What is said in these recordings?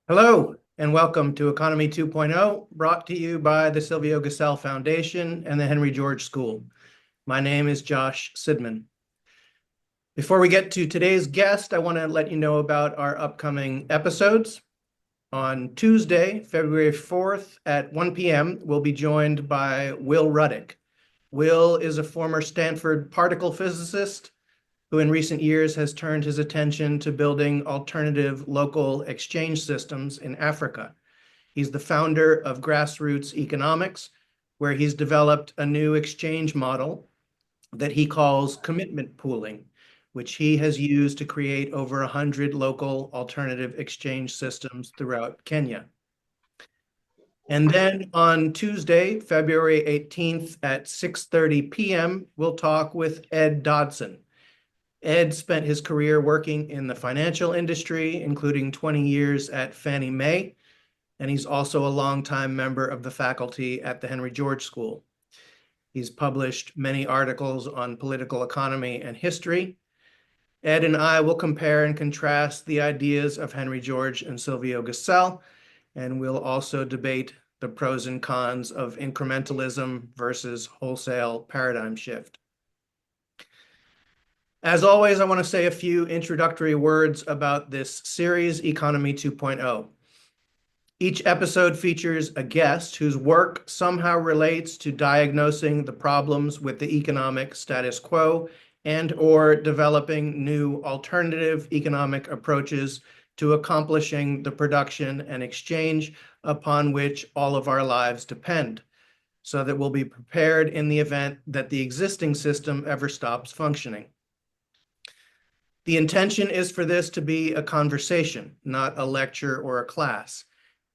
Hello, and welcome to Economy 2.0, brought to you by the Silvio Gesell Foundation and the Henry George School. My name is Josh Sidman. Before we get to today's guest, I want to let you know about our upcoming episodes. On Tuesday, February 4th at 1 p.m., we'll be joined by Will Ruddick. Will is a former Stanford particle physicist who in recent years has turned his attention to building alternative local exchange systems in Africa. He's the founder of Grassroots Economics, where he's developed a new exchange model that he calls commitment pooling, which he has used to create over 100 local alternative exchange systems throughout Kenya. And then on Tuesday, February 18th at 6:30 p.m., we'll talk with Ed Dodson. Ed spent his career working in the financial industry, including 20 years at Fannie Mae, and he's also a longtime member of the faculty at the Henry George School. He's published many articles on political economy and history. Ed and I will compare and contrast the ideas of Henry George and Silvio Gesell, and we'll also debate the pros and cons of incrementalism versus wholesale paradigm shift. As always, I want to say a few introductory words about this series, Economy 2.0. Each episode features a guest whose work somehow relates to diagnosing the problems with the economic status quo and/or developing new alternative economic approaches to accomplishing the production and exchange upon which all of our lives depend, so that we'll be prepared in the event that the existing system ever stops functioning. The intention is for this to be a conversation, not a lecture or a class.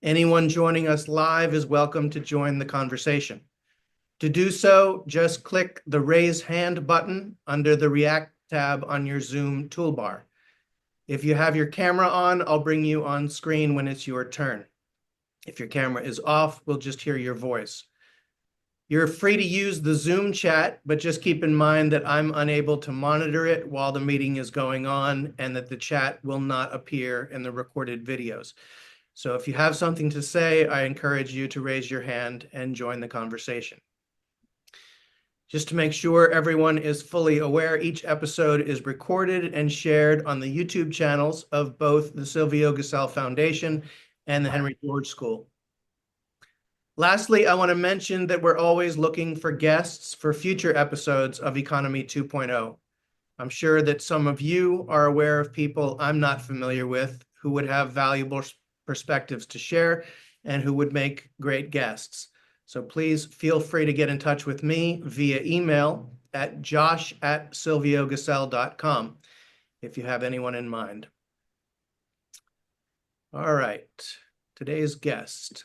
Anyone joining us live is welcome to join the conversation. To do so, just click the raise hand button under the React tab on your Zoom toolbar. If you have your camera on, I'll bring you on screen when it's your turn. If your camera is off, we'll just hear your voice. You're free to use the Zoom chat, but just keep in mind that I'm unable to monitor it while the meeting is going on and that the chat will not appear in the recorded videos. So if you have something to say, I encourage you to raise your hand and join the conversation. Just to make sure everyone is fully aware, each episode is recorded and shared on the YouTube channels of both the Silvio Gesell Foundation and the Henry George School. Lastly, I want to mention that we're always looking for guests for future episodes of Economy 2.0. I'm sure that some of you are aware of people I'm not familiar with who would have valuable perspectives to share and who would make great guests. So please feel free to get in touch with me via email at josh@silviogesell.com if you have anyone in mind. All right, today's guest.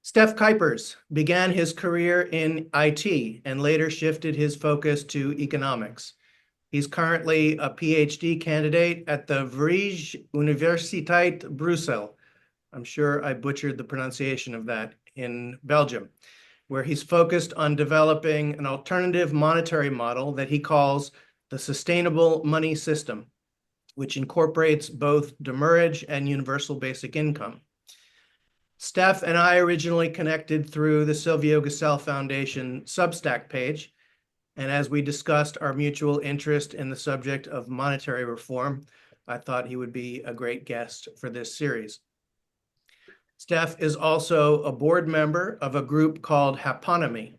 Stef Kuypers began his career in IT and later shifted his focus to economics. He's currently a PhD candidate at the Vrije Universiteit Brussels. I'm sure I butchered the pronunciation of that, in Belgium, where he's focused on developing an alternative monetary model that he calls the sustainable money system, which incorporates both demurrage and universal basic income. Stef and I originally connected through the Silvio Gesell Foundation Substack page, and as we discussed our mutual interest in the subject of monetary reform, I thought he would be a great guest for this series. Stef is also a board member of a group called Happonomy,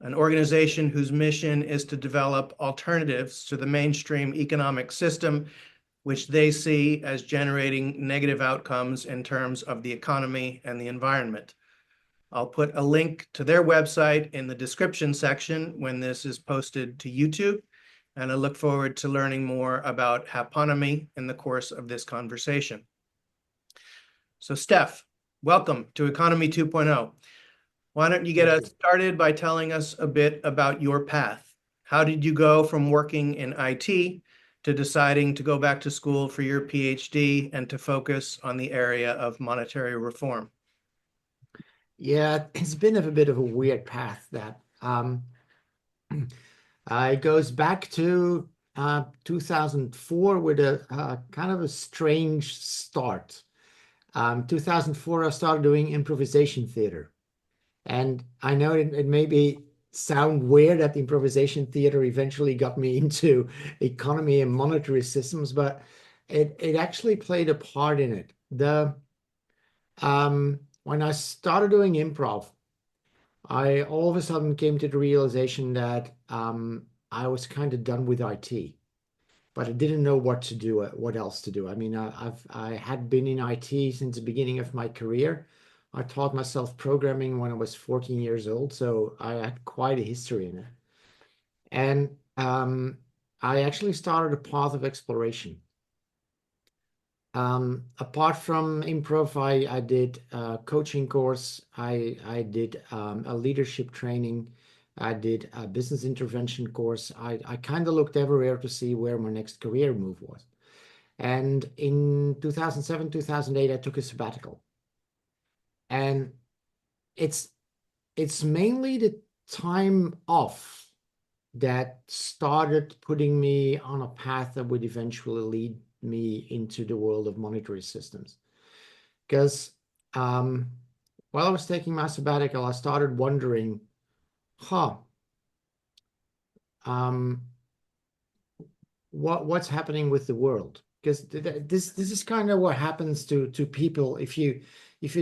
an organization whose mission is to develop alternatives to the mainstream economic system, which they see as generating negative outcomes in terms of the economy and the environment. I'll put a link to their website in the description section when this is posted to YouTube, and I look forward to learning more about Happonomy in the course of this conversation. So Stef, welcome to Economy 2.0. Why don't you get us started by telling us a bit about your path? How did you go from working in IT to deciding to go back to school for your PhD and to focus on the area of monetary reform? Yeah, it's been a bit of a weird path that it goes back to 2004 with a kind of a strange start. 2004, I started doing improvisation theater. And I know it maybe sound weird that improvisation theater eventually got me into economy and monetary systems, but it actually played a part in it. When I started doing improv, I all of a sudden came to the realization that I was kind of done with IT, but I didn't know what to do, what else to do. I mean, I had been in IT since the beginning of my career. I taught myself programming when I was 14 years old, so I had quite a history in it. And I actually started a path of exploration. Apart from improv, I did a coaching course. I did a leadership training. I did a business intervention course. I kind of looked everywhere to see where my next career move was. And in 2007, 2008, I took a sabbatical. And it's it's mainly the time off that started putting me on a path that would eventually lead me into the world of monetary systems. Because um, while I was taking my sabbatical, I started wondering, huh, um, what's happening with the world? Because this is kind of what happens to people if you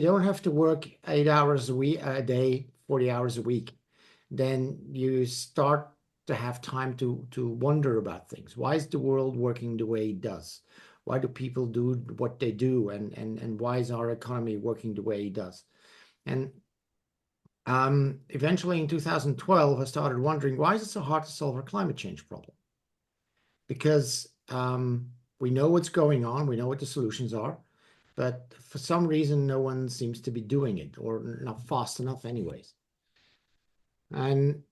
don't have to work 8 hours a day, 40 hours a week, then you start to have time to wonder about things. Why is the world working the way it does? Why do people do what they do? And why is our economy working the way it does? And eventually in 2012, I started wondering, why is it so hard to solve our climate change problem? Because we know what's going on, we know what the solutions are, but for some reason, no one seems to be doing it or not fast enough, anyways. And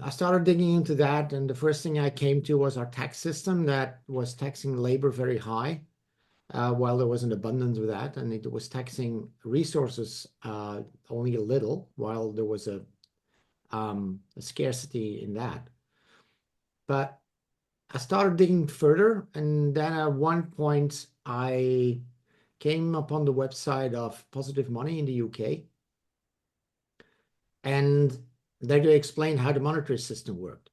I started digging into that, and the first thing I came to was our tax system that was taxing labor very high, while there was an abundance of that, and it was taxing resources only a little, while there was a scarcity in that. But I started digging further, and then at one point I came upon the website of Positive Money in the UK, and there they explained how the monetary system worked.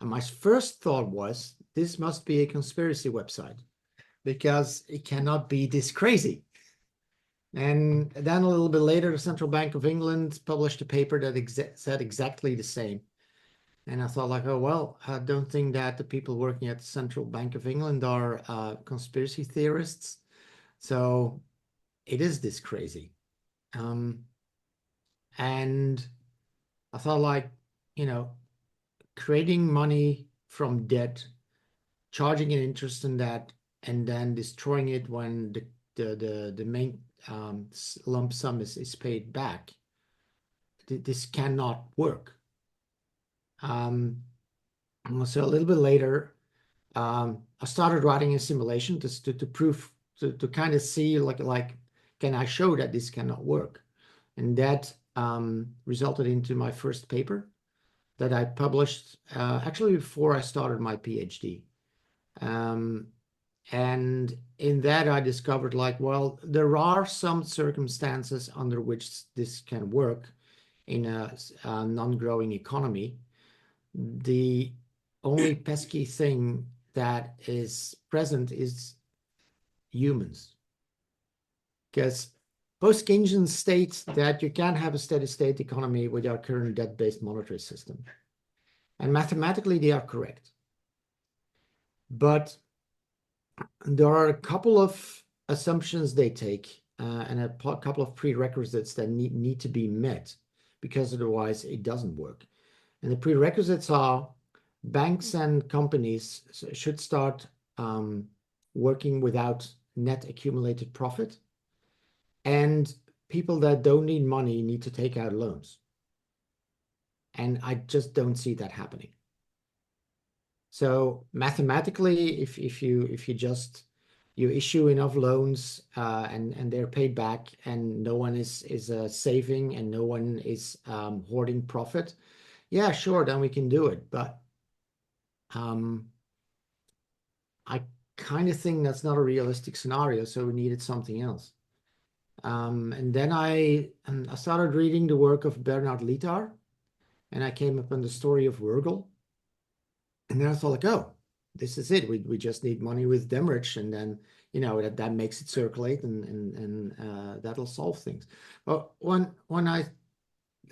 And my first thought was, this must be a conspiracy website because it cannot be this crazy. And then a little bit later, the Central Bank of England published a paper that said exactly the same. And I thought like, oh, well, I don't think that the people working at the Central Bank of England are conspiracy theorists. So it is this crazy. Um, and I thought like, you know, creating money from debt, charging an interest in that, and then destroying it when the main lump sum is paid back. This cannot work. Um, so a little bit later, I started writing a simulation to prove to kind of see like can I show that this cannot work, and that resulted into my first paper that I published actually before I started my PhD. Um, and in that I discovered like, well, there are some circumstances under which this can work in a non-growing economy. The only pesky thing that is present is humans. Because both Keynesians state that you can't have a steady state economy with our current debt-based monetary system. And mathematically, they are correct. But there are a couple of assumptions they take and a couple of prerequisites that need to be met because otherwise it doesn't work. And the prerequisites are banks and companies should start working without net accumulated profit, and people that don't need money need to take out loans. And I just don't see that happening. So mathematically, if you just you issue enough loans and they're paid back and no one is saving and no one is hoarding profit, yeah, sure, then we can do it. But I kind of think that's not a realistic scenario, so we needed something else. And then I started reading the work of Bernard Lietaer, and I came upon the story of Wurgel. And then I thought, like, oh, this is it. We just need money with demurrage, and then that makes it circulate, and that'll solve things. But when I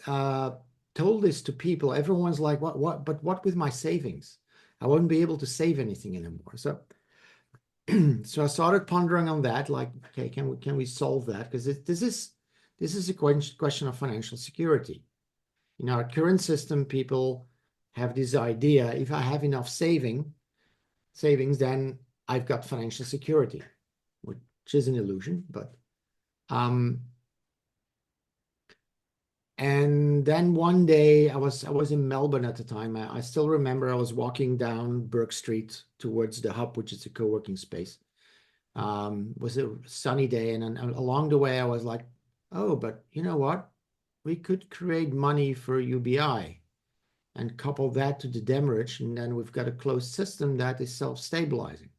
uh, told this to people, everyone's like, what? But what with my savings? I won't be able to save anything anymore. So so I started pondering on that, like, okay, can we solve that? Because this is a question of financial security. In our current system, people have this idea: if I have enough savings, then I've got financial security, which is an illusion. But and then one day I was in Melbourne at the time. I still remember I was walking down Burke Street towards the Hub, which is a co-working space. Was a sunny day, and along the way I was like, oh, but you know what? We could create money for UBI and couple that to the demurrage, and then we've got a closed system that is self-stabilizing.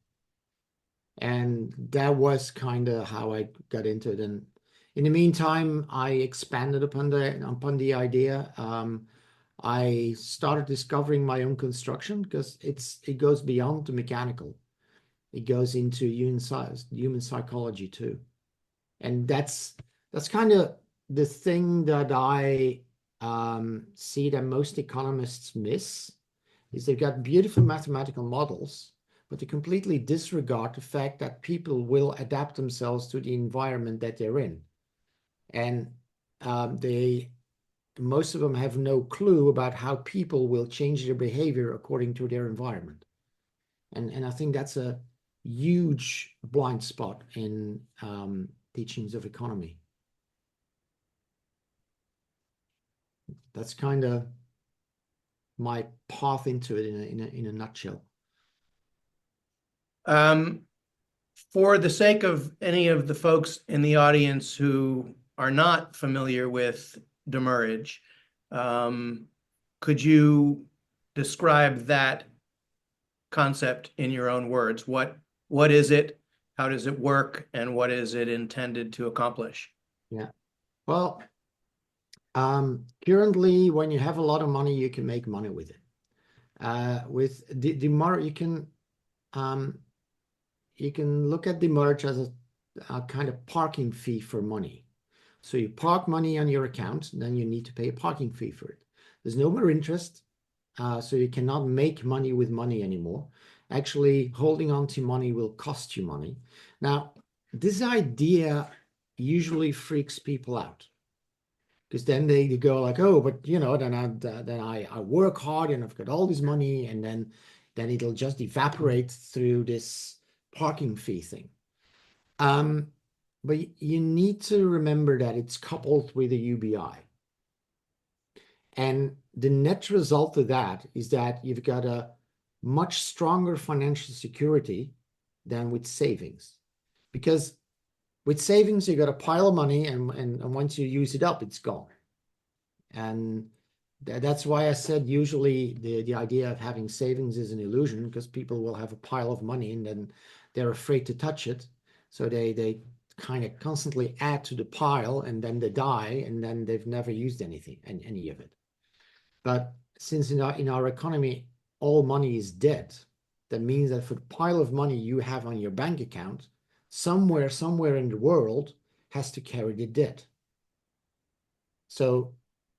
And that was kind of how I got into it. And in the meantime, I expanded upon the idea. I started discovering my own construction because it goes beyond the mechanical. It goes into human psychology too. And that's kind of the thing that I see that most economists miss, is they've got beautiful mathematical models, but they completely disregard the fact that people will adapt themselves to the environment that they're in. And most of them have no clue about how people will change their behavior according to their environment. And I think that's a huge blind spot in teachings of economy. That's kind of my path into it in a nutshell. For the sake of any of the folks in the audience who are not familiar with demurrage, could you describe that concept in your own words? What is it? How does it work? And what is it intended to accomplish? Yeah. Well, currently, when you have a lot of money, you can make money with it. With the more you can look at demurrage as a kind of parking fee for money. So you park money on your account, then you need to pay a parking fee for it. There's no more interest, so you cannot make money with money anymore. Actually, holding on to money will cost you money. Now, this idea usually freaks people out, because then they go like, oh, but then I work hard and I've got all this money, and then it'll just evaporate through this parking fee thing. But you need to remember that it's coupled with a UBI. And the net result of that is that you've got a much stronger financial security than with savings. Because with savings, you got a pile of money, and once you use it up, it's gone. And that's why I said usually the idea of having savings is an illusion, because people will have a pile of money and then they're afraid to touch it. So they kind of constantly add to the pile, and then they die, and then they've never used any of it. But since in our economy, all money is dead, that means that for the pile of money you have on your bank account, somewhere in the world has to carry the debt. So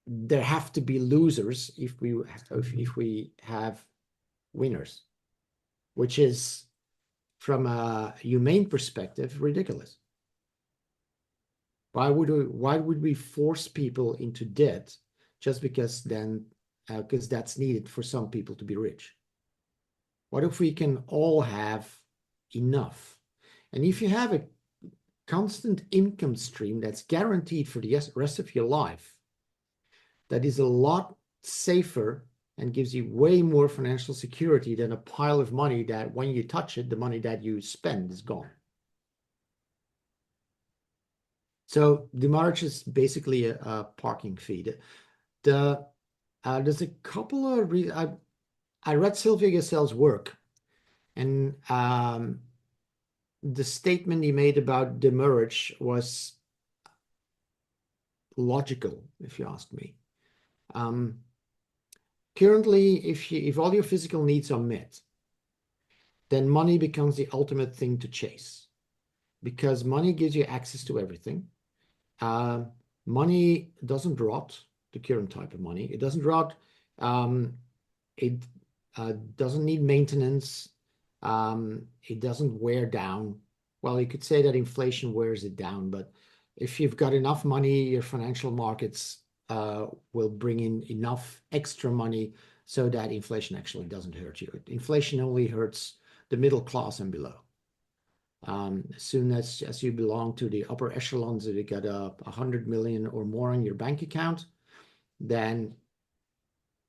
there have to be losers if we have winners, which is, from a humane perspective, ridiculous. Why would we force people into debt just because that's needed for some people to be rich? What if we can all have enough? And if you have a constant income stream that's guaranteed for the rest of your life, that is a lot safer and gives you way more financial security than a pile of money that when you touch it, the money that you spend is gone. So demurrage is basically a parking fee. There's a couple of I read Sylvia Gesell's work, And the statement he made about demurrage was logical, if you ask me. Currently, if all your physical needs are met, then money becomes the ultimate thing to chase because money gives you access to everything. Uh, Money doesn't rot, the current type of money. It doesn't rot. It doesn't need maintenance. It doesn't wear down. Well, you could say that inflation wears it down, but if you've got enough money, your financial markets will bring in enough extra money so that inflation actually doesn't hurt you. Inflation only hurts the middle class and below. As soon as you belong to the upper echelons, if you got 100 million or more in your bank account, then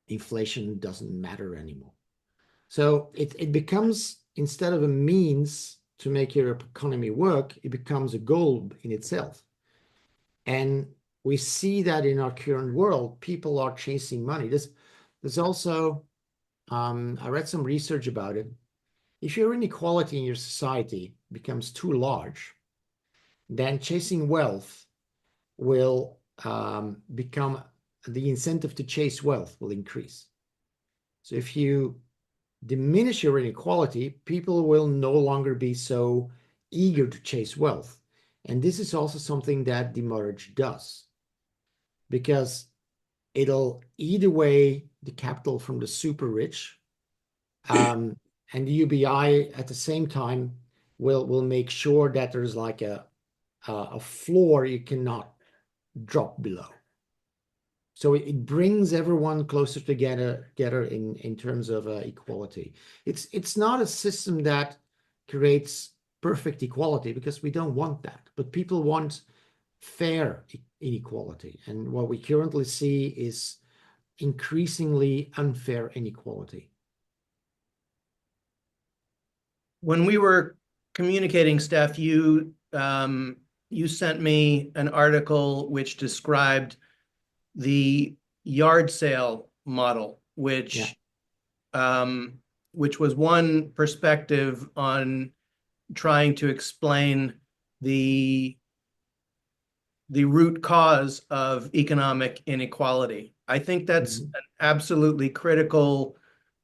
inflation doesn't matter anymore. So it becomes, instead of a means to make your economy work, it becomes a goal in itself. And we see that in our current world, people are chasing money. There's also, I read some research about it. If your inequality in your society becomes too large, then chasing wealth will become, the incentive to chase wealth will increase. So if you diminish your inequality, people will no longer be so eager to chase wealth. And this is also something that demurrage does, because it'll eat away the capital from the super rich. And the UBI at the same time will make sure that there's like a floor you cannot drop below. So it brings everyone closer together in terms of equality. It's not a system that creates perfect equality, because we don't want that, but people want fair inequality. And what we currently see is increasingly unfair inequality. When we were communicating, Steph, you sent me an article which described the yard sale model, Yeah. which was one perspective on trying to explain the root cause of economic inequality. I think that's Mhm. an absolutely critical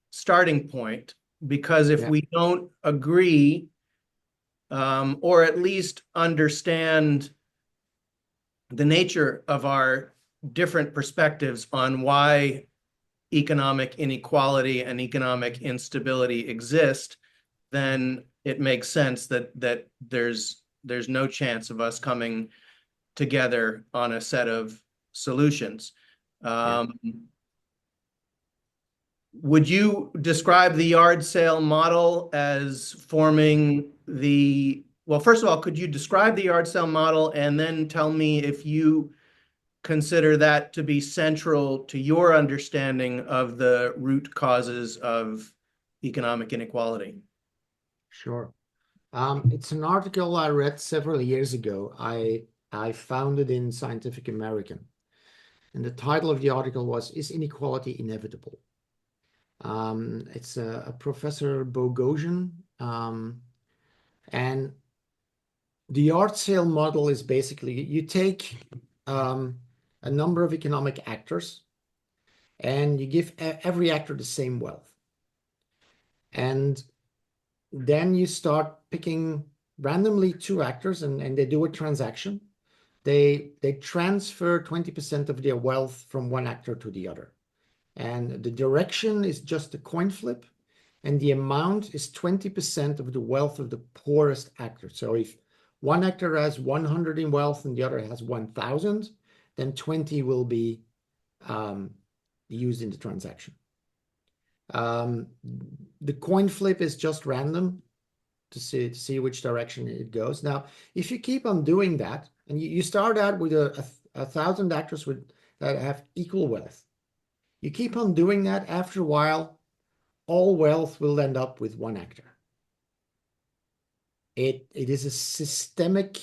starting point, because if Yeah. we don't agree, or at least understand the nature of our different perspectives on why economic inequality and economic instability exist, then it makes sense that there's no chance of us coming together on a set of solutions. Yeah. Um, would you describe the yard sale model as forming well, first of all, could you describe the yard sale model and then tell me if you consider that to be central to your understanding of the root causes of economic inequality? Sure. It's an article I read several years ago. I found it in Scientific American, and the title of the article was "Is Inequality Inevitable?" It's a Professor Bogosian, and the yard sale model is basically you take a number of economic actors and you give every actor the same wealth, and then you start picking randomly two actors, and they do a transaction. They transfer 20% of their wealth from one actor to the other. And the direction is just a coin flip, and the amount is 20% of the wealth of the poorest actor. So if one actor has 100 in wealth and the other has 1,000, then 20 will be used in the transaction. The coin flip is just random to see which direction it goes. Now, if you keep on doing that, and you start out with a thousand actors that have equal wealth, you keep on doing that, after a while, all wealth will end up with one actor. It is a systemic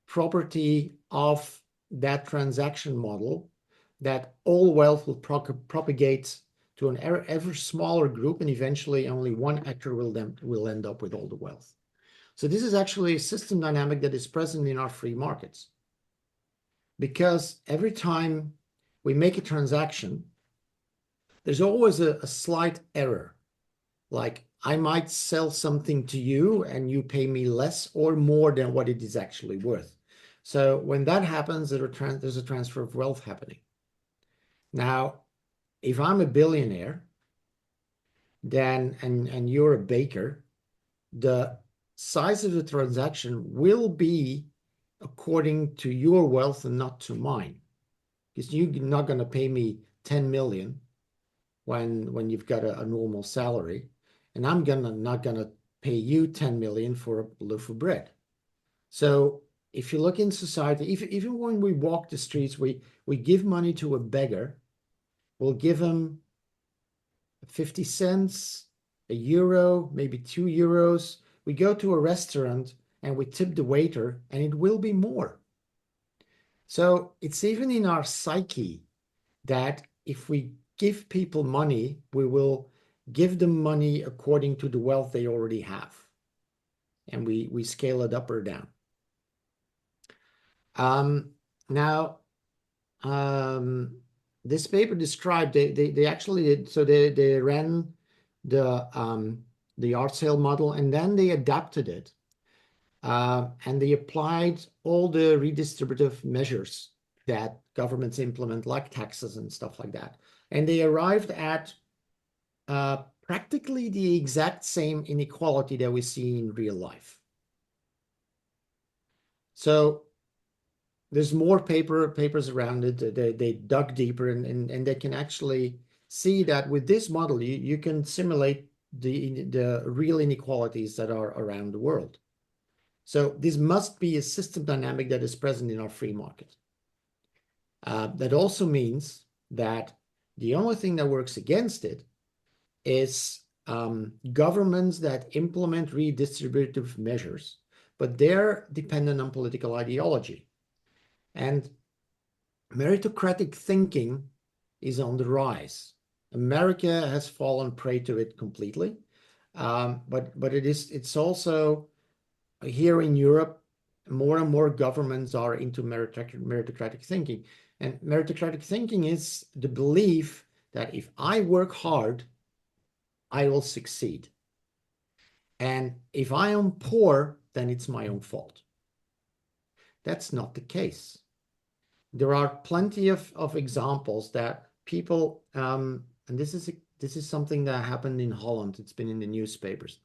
property of that transaction model that all wealth will propagate to an ever smaller group, and eventually only one actor will end up with all the wealth. So this is actually a system dynamic that is present in our free markets. Because every time we make a transaction, there's always a slight error. Like I might sell something to you and you pay me less or more than what it is actually worth. So when that happens, there's a transfer of wealth happening. Now, if I'm a billionaire, then and you're a baker, the size of the transaction will be according to your wealth and not to mine. Because you're not going to pay me 10 million when you've got a normal salary, and I'm not gonna pay you 10 million for a loaf of bread. So if you look in society, even when we walk the streets, we give money to a beggar, we'll give him 50 cents, a euro, maybe 2 euros. We go to a restaurant and we tip the waiter, and it will be more. So it's even in our psyche that if we give people money, we will give them money according to the wealth they already have. And we scale it up or down. Now, this paper described, they actually did, so they ran the yard sale model, and then they adapted it. And they applied all the redistributive measures that governments implement, like taxes and stuff like that. And they arrived at practically the exact same inequality that we see in real life. So there's more papers around it. They dug deeper, and they can actually see that with this model, you can simulate the real inequalities that are around the world. So this must be a system dynamic that is present in our free market. That also means that the only thing that works against it is governments that implement redistributive measures, but they're dependent on political ideology. And meritocratic thinking is on the rise. America has fallen prey to it completely, but it's also here in Europe, more and more governments are into meritocratic thinking. And meritocratic thinking is the belief that if I work hard, I will succeed. And if I am poor, then it's my own fault. That's not the case. There are plenty of examples that people, and this is something that happened in Holland. It's been in the newspapers.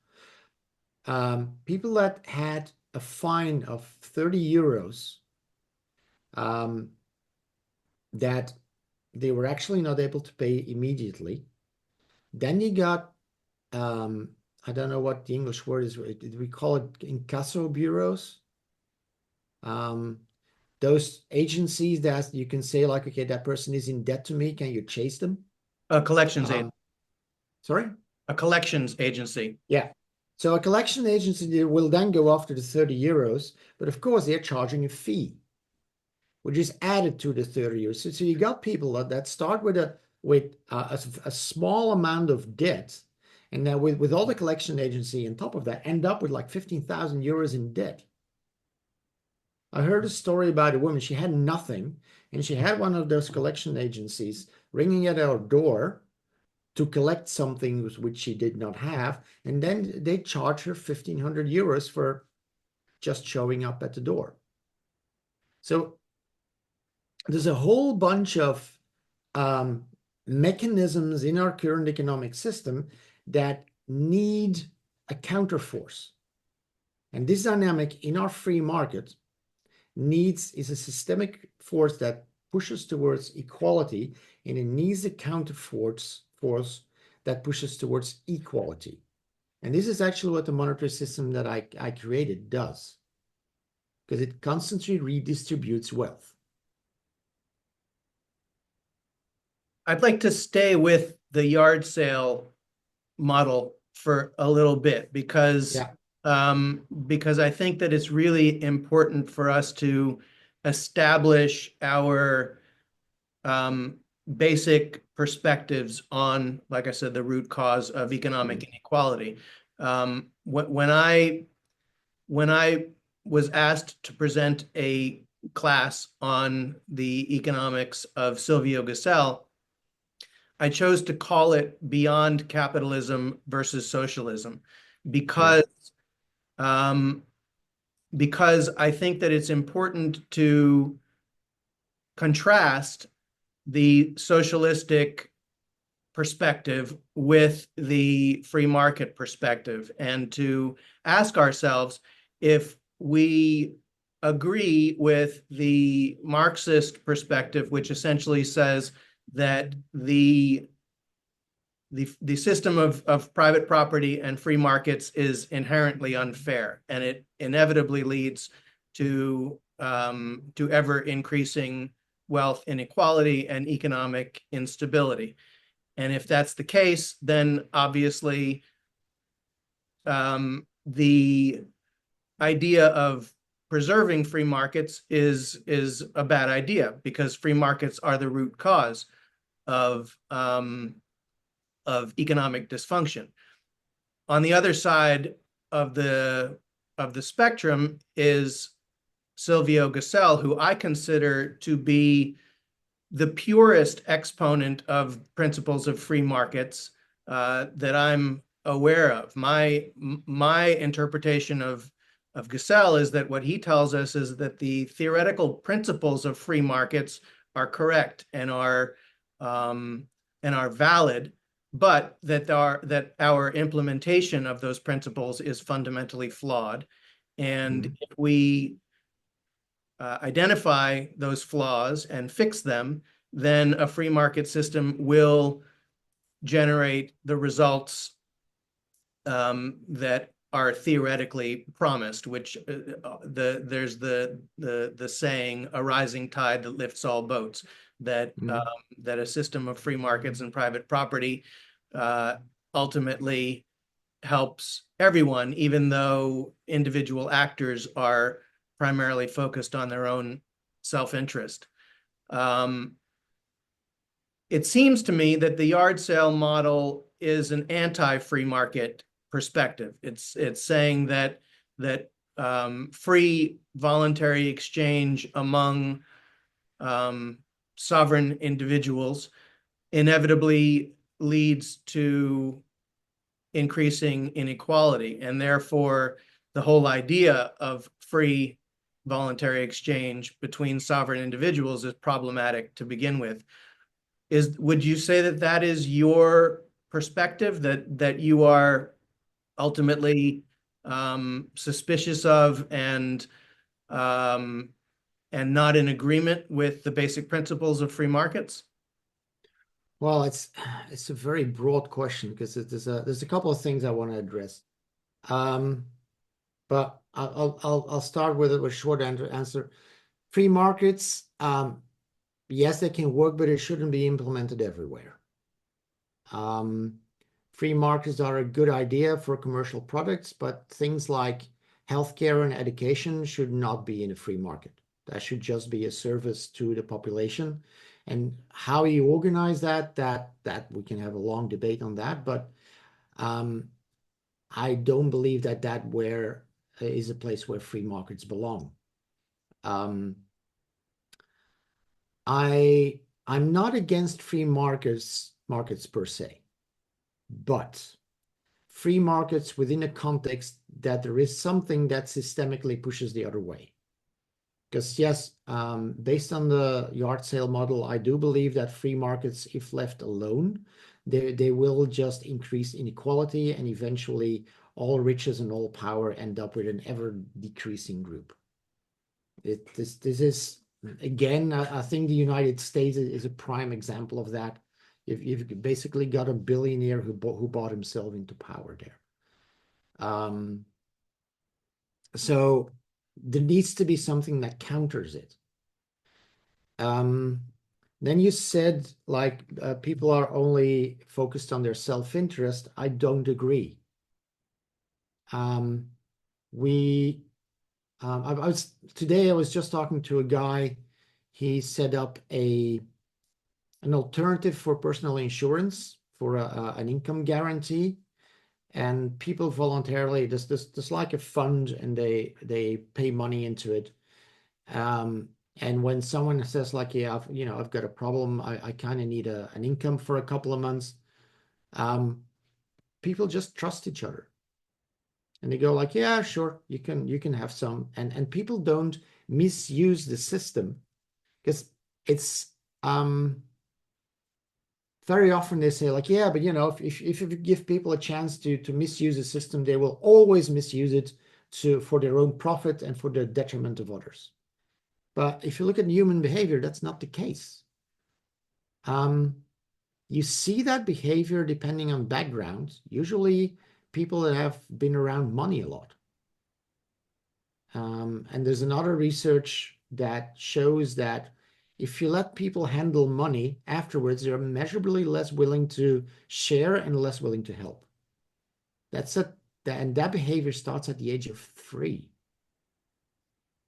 People that had a fine of 30 euros that they were actually not able to pay immediately. Then you got, I don't know what the English word is. We call it incasso bureaus. Those agencies that you can say like, okay, that person is in debt to me. Can you chase them? A collections agency. Sorry? A collections agency. Yeah. So a collection agency will then go after the 30 euros, but of course they're charging a fee, which is added to the 30 euros. So you got people that start with a small amount of debt, and then with all the collection agency on top of that, end up with like 15,000 euros in debt. I heard a story about a woman, she had nothing, and she had one of those collection agencies ringing at her door to collect something which she did not have, and then they charge her 1,500 euros for just showing up at the door. So there's a whole bunch of mechanisms in our current economic system that need a counterforce. And this dynamic in our free market is a systemic force that pushes towards equality, and it needs a counterforce that pushes towards equality. And this is actually what the monetary system that I created does, because it constantly redistributes wealth. I'd like to stay with the yard sale model for a little bit because I think that it's really important for us to establish our basic perspectives on, like I said, the root cause of economic inequality. When I was asked to present a class on the economics of Silvio Gesell, I chose to call it Beyond Capitalism versus Socialism Yeah. because um, because I think that it's important to contrast the socialistic perspective with the free market perspective and to ask ourselves if we agree with the Marxist perspective, which essentially says that the system of private property and free markets is inherently unfair, and it inevitably leads to ever increasing wealth inequality and economic instability. And if that's the case, then obviously the idea of preserving free markets is a bad idea because free markets are the root cause of economic dysfunction. On the other side of the spectrum is Silvio Gesell, who I consider to be the purest exponent of principles of free markets that I'm aware of. My interpretation of Gesell is that what he tells us is that the theoretical principles of free markets are correct and are valid, but that our implementation of those principles is fundamentally flawed. And Mhm. if we identify those flaws and fix them, then a free market system will generate the results that are theoretically promised, which there's the saying, a rising tide that lifts all boats, that Mhm. that a system of free markets and private property uh, ultimately helps everyone, even though individual actors are primarily focused on their own self-interest. Um, it seems to me that the yard sale model is an anti-free market perspective. It's saying that free voluntary exchange among sovereign individuals inevitably leads to increasing inequality, and therefore the whole idea of free voluntary exchange between sovereign individuals is problematic to begin with. Would you say that that is your perspective, that you are ultimately suspicious of um, and not in agreement with the basic principles of free markets? Well, it's a very broad question because there's a couple of things I want to address. Um, but I'll start with a short answer. Free markets, yes, they can work, but it shouldn't be implemented everywhere. Um, Free markets are a good idea for commercial products, but things like healthcare and education should not be in a free market. That should just be a service to the population. And how you organize that we can have a long debate on that, but um, I don't believe that where is a place where free markets belong. Um, I'm not against free markets per se, but free markets within a context that there is something that systemically pushes the other way. Because yes, based on the yard sale model, I do believe that free markets, if left alone, they will just increase inequality and eventually all riches and all power end up with an ever decreasing group. This is again, I think the United States is a prime example of that. If you've basically got a billionaire who bought himself into power there. So there needs to be something that counters it. Um, then you said like people are only focused on their self-interest. I don't agree. Um, we I was today I was just talking to a guy. He set up an alternative for personal insurance, for an income guarantee, and people voluntarily, there's like a fund, and they pay money into it. And when someone says like, yeah, I've got a problem, I kind of need an income for a couple of months, people just trust each other. And they go like, yeah, sure, you can have some. And people don't misuse the system, because it's very often they say like, yeah, but if you give people a chance to misuse the system, they will always misuse it for their own profit and for the detriment of others. But if you look at human behavior, that's not the case. You see that behavior depending on background, usually people that have been around money a lot. And there's another research that shows that if you let people handle money afterwards, they're measurably less willing to share and less willing to help. And that behavior starts at the age of 3.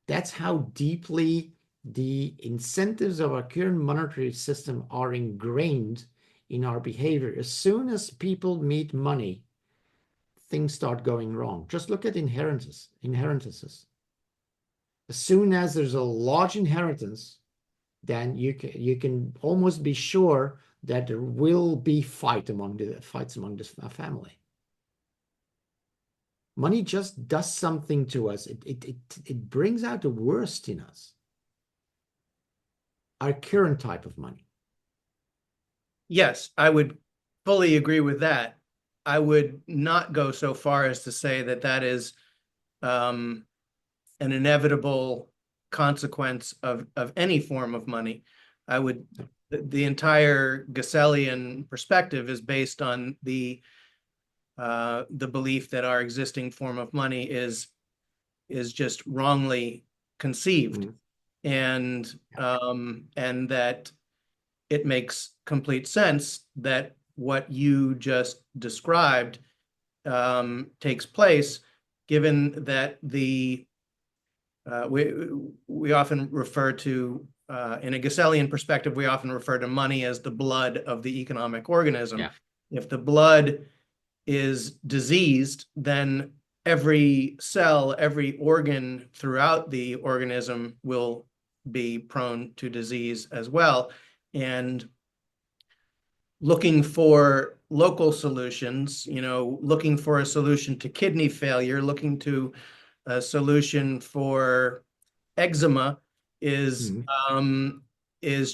That's how deeply the incentives of our current monetary system are ingrained in our behavior. As soon as people meet money, things start going wrong. Just look at inheritances. As soon as there's a large inheritance, then you can almost be sure that there will be fights among the family. Money just does something to us. It brings out the worst in us. Our current type of money. Yes, I would fully agree with that. I would not go so far as to say that that is an inevitable consequence of any form of money. The entire Gussellian perspective is based on the belief that our existing form of money is just wrongly conceived, and that it makes complete sense that what you just described takes place, given that we often refer to, in a Gussellian perspective, we often refer to money as the blood of the economic organism. Yeah. If the blood is diseased, then every cell, every organ throughout the organism will be prone to disease as well. And looking for local solutions, looking for a solution to kidney failure, looking to a solution for eczema is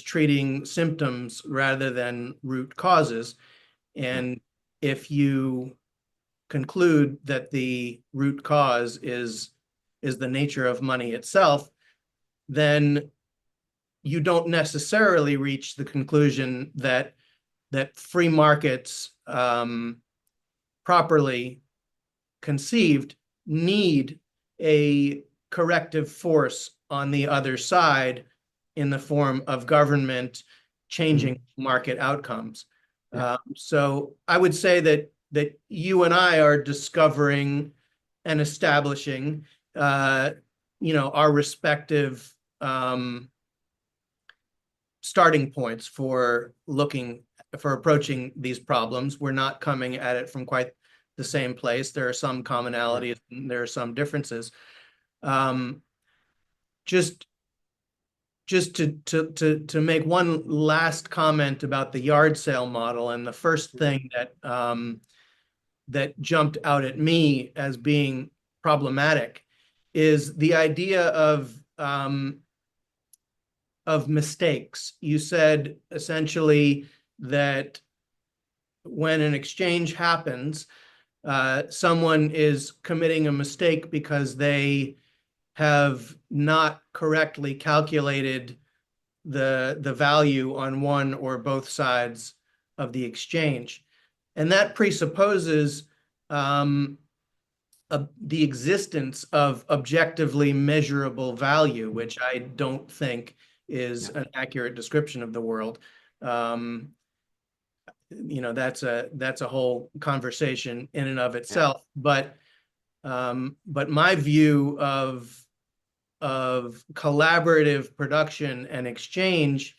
treating symptoms rather than root causes. And if you conclude that the root cause is the nature of money itself, then you don't necessarily reach the conclusion that free markets, properly conceived, need a corrective force on the other side in the form of government changing market outcomes. So I would say that you and I are discovering and establishing, our respective starting points for approaching these problems. We're not coming at it from quite the same place. There are some commonalities, and there are some differences. Just to make one last comment about the yard sale model, and the first thing that jumped out at me as being problematic is the idea of mistakes. You said essentially that when an exchange happens, someone is committing a mistake because they have not correctly calculated the value on one or both sides of the exchange. And that presupposes the existence of objectively measurable value, which I don't think is an accurate description of the world. That's a whole conversation in and of itself. But my view of collaborative production and exchange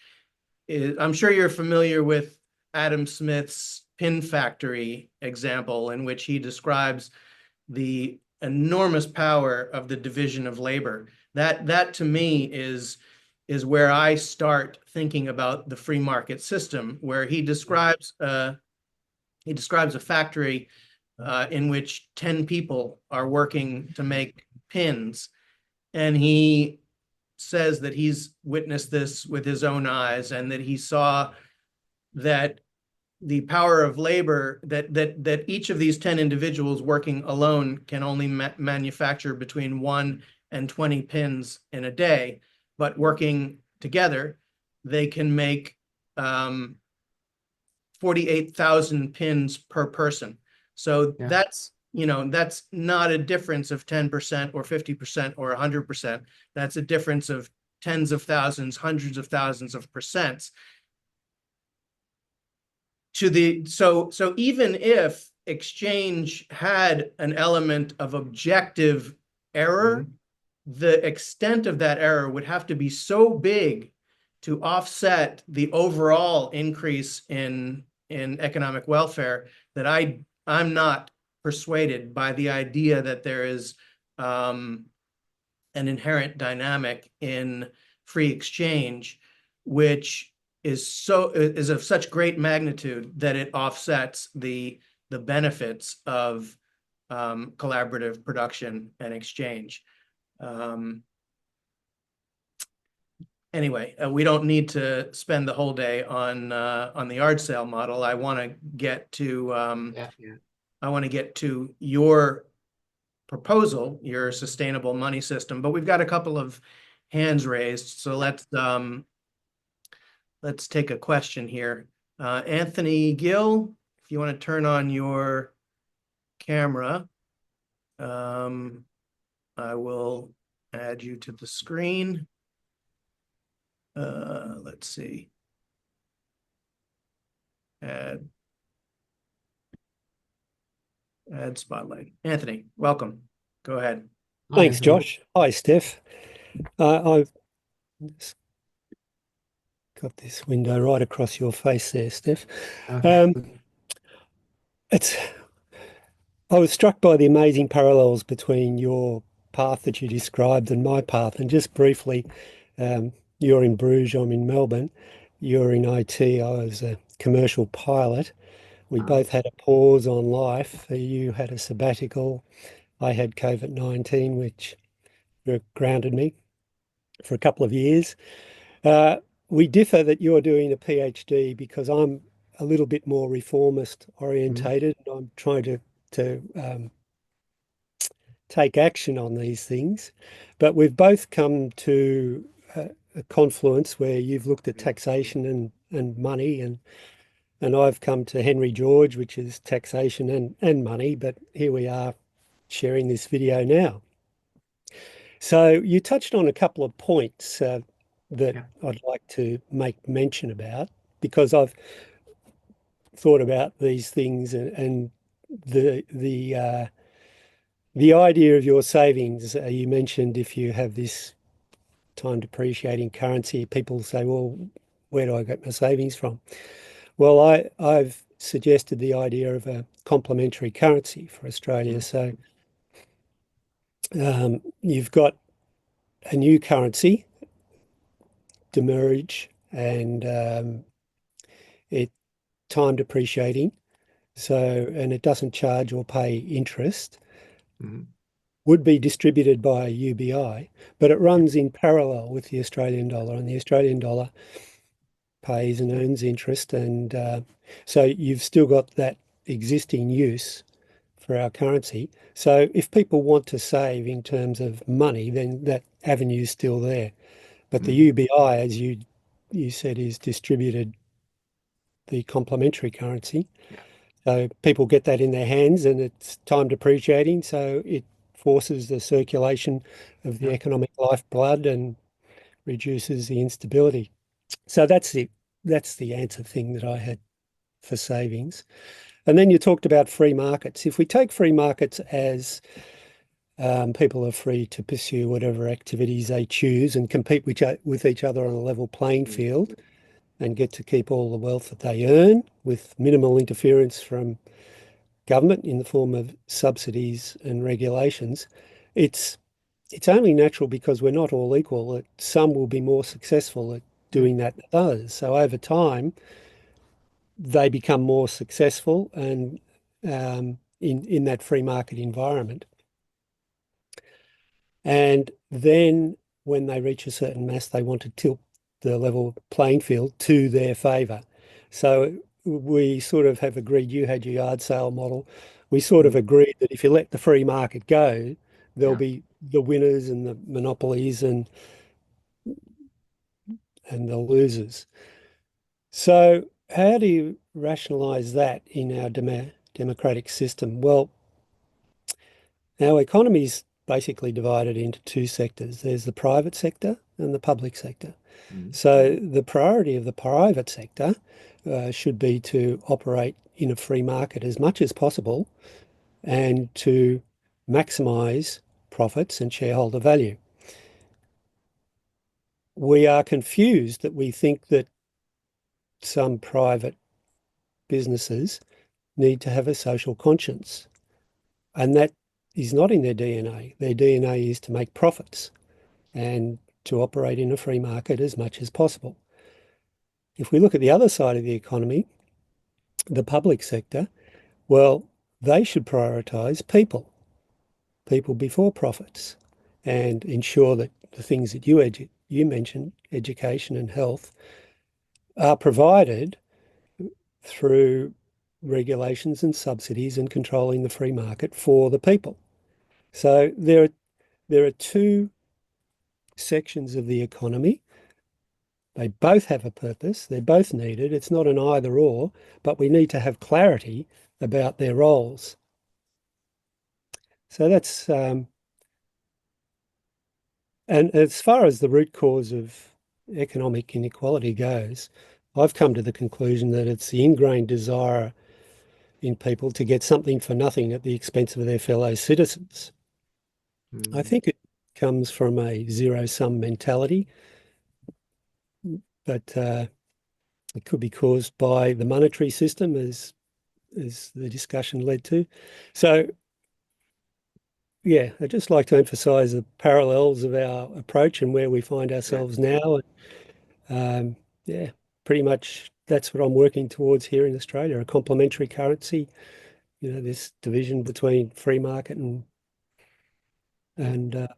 I'm sure you're familiar with Adam Smith's pin factory example, in which he describes the enormous power of the division of labor. That to me is where I start thinking about the free market system, where he describes a factory in which 10 people are working to make pins, and he says that he's witnessed this with his own eyes, and that he saw that the power of labor, that each of these 10 individuals working alone can only manufacture between 1 and 20 pins in a day, but working together, they can make 48,000 pins per person. So Yeah. that's not a difference of 10% or 50% or 100%. That's a difference of tens of thousands, hundreds of thousands of percents. So even if exchange had an element of objective error, the extent of that error would have to be so big to offset the overall increase in economic welfare that I'm not persuaded by the idea that there is an inherent dynamic in free exchange, which is of such great magnitude that it offsets the benefits of collaborative production and exchange. Anyway, we don't need to spend the whole day on the yard sale model. I want to get to your proposal, your sustainable money system. But we've got a couple of hands raised, so let's take a question here. Anthony Gill, if you want to turn on your camera, I will add you to the screen. Let's see. Add spotlight. Anthony, welcome. Go ahead. Thanks, Josh. Hi, Steph. I've got this window right across your face there, Steph. Okay. I was struck by the amazing parallels between your path that you described and my path. And just briefly, you're in Bruges, I'm in Melbourne. You're in IT, I was a commercial pilot. We both had a pause on life. You had a sabbatical. I had COVID-19, which grounded me for a couple of years. We differ that you're doing a PhD because I'm a little bit more reformist orientated. I'm trying to take action on these things. But we've both come to a confluence where you've looked at taxation and money, and I've come to Henry George, which is taxation and money. But here we are sharing this video now. So you touched on a couple of points that I'd like to make mention about, because I've thought about these things, and the idea of your savings. You mentioned if you have this time depreciating currency, people say, well, where do I get my savings from? Well, I've suggested the idea of a complementary currency for Australia. So you've got a new currency, demurrage, and it time depreciating. So, and it doesn't charge or pay interest. Would be distributed by UBI, but it runs in parallel with the Australian dollar, and the Australian dollar pays and earns interest. And so you've still got that existing use for our currency. So if people want to save in terms of money, then that avenue is still there. But the UBI, as you said, is distributed the complementary currency. So people get that in their hands, and it's time depreciating. So it forces the circulation of the economic lifeblood and reduces the instability. So that's the answer thing that I had for savings. And then you talked about free markets. If we take free markets as people are free to pursue whatever activities they choose and compete with each other on a level playing field, and get to keep all the wealth that they earn with minimal interference from government in the form of subsidies and regulations, it's only natural because we're not all equal that some will be more successful at doing that than others. So over time, they become more successful and in that free market environment. And then when they reach a certain mass, they want to tilt the level playing field to their favour. So we sort of have agreed, you had your yard sale model. We sort of agreed that if you let the free market go, there'll be the winners and the monopolies and the losers. So how do you rationalise that in our democratic system? Well, our economy is basically divided into two sectors. There's the private sector and the public sector. So the priority of the private sector should be to operate in a free market as much as possible and to maximise profits and shareholder value. We are confused that we think that some private businesses need to have a social conscience, and that is not in their DNA. Their DNA is to make profits and to operate in a free market as much as possible. If we look at the other side of the economy, the public sector, well, they should prioritise people before profits, and ensure that the things that you mentioned, education and health, are provided through regulations and subsidies and controlling the free market for the people. So there are two sections of the economy. They both have a purpose. They're both needed. It's not an either or, but we need to have clarity about their roles. So that's, and as far as the root cause of economic inequality goes, I've come to the conclusion that it's the ingrained desire in people to get something for nothing at the expense of their fellow citizens. I think it comes from a zero-sum mentality, but it could be caused by the monetary system, as the discussion led to. So, yeah, I'd just like to emphasise the parallels of our approach and where we find ourselves now. Yeah, pretty much that's what I'm working towards here in Australia, a complementary currency, this division between free market and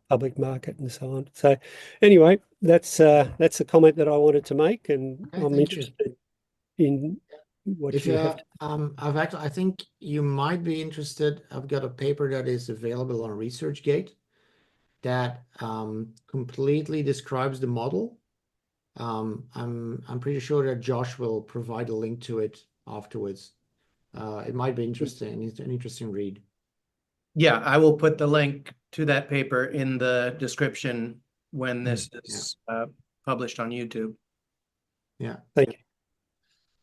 public market and so on. So anyway, that's a comment that I wanted to make, and Okay, I'm thank you. interested in what If you you have. I think you might be interested. I've got a paper that is available on ResearchGate that completely describes the model. I'm pretty sure that Josh will provide a link to it afterwards. It might be interesting. It's an interesting read. Yeah, I will put the link to that paper in the description when this is published on YouTube. Yeah. Thank you.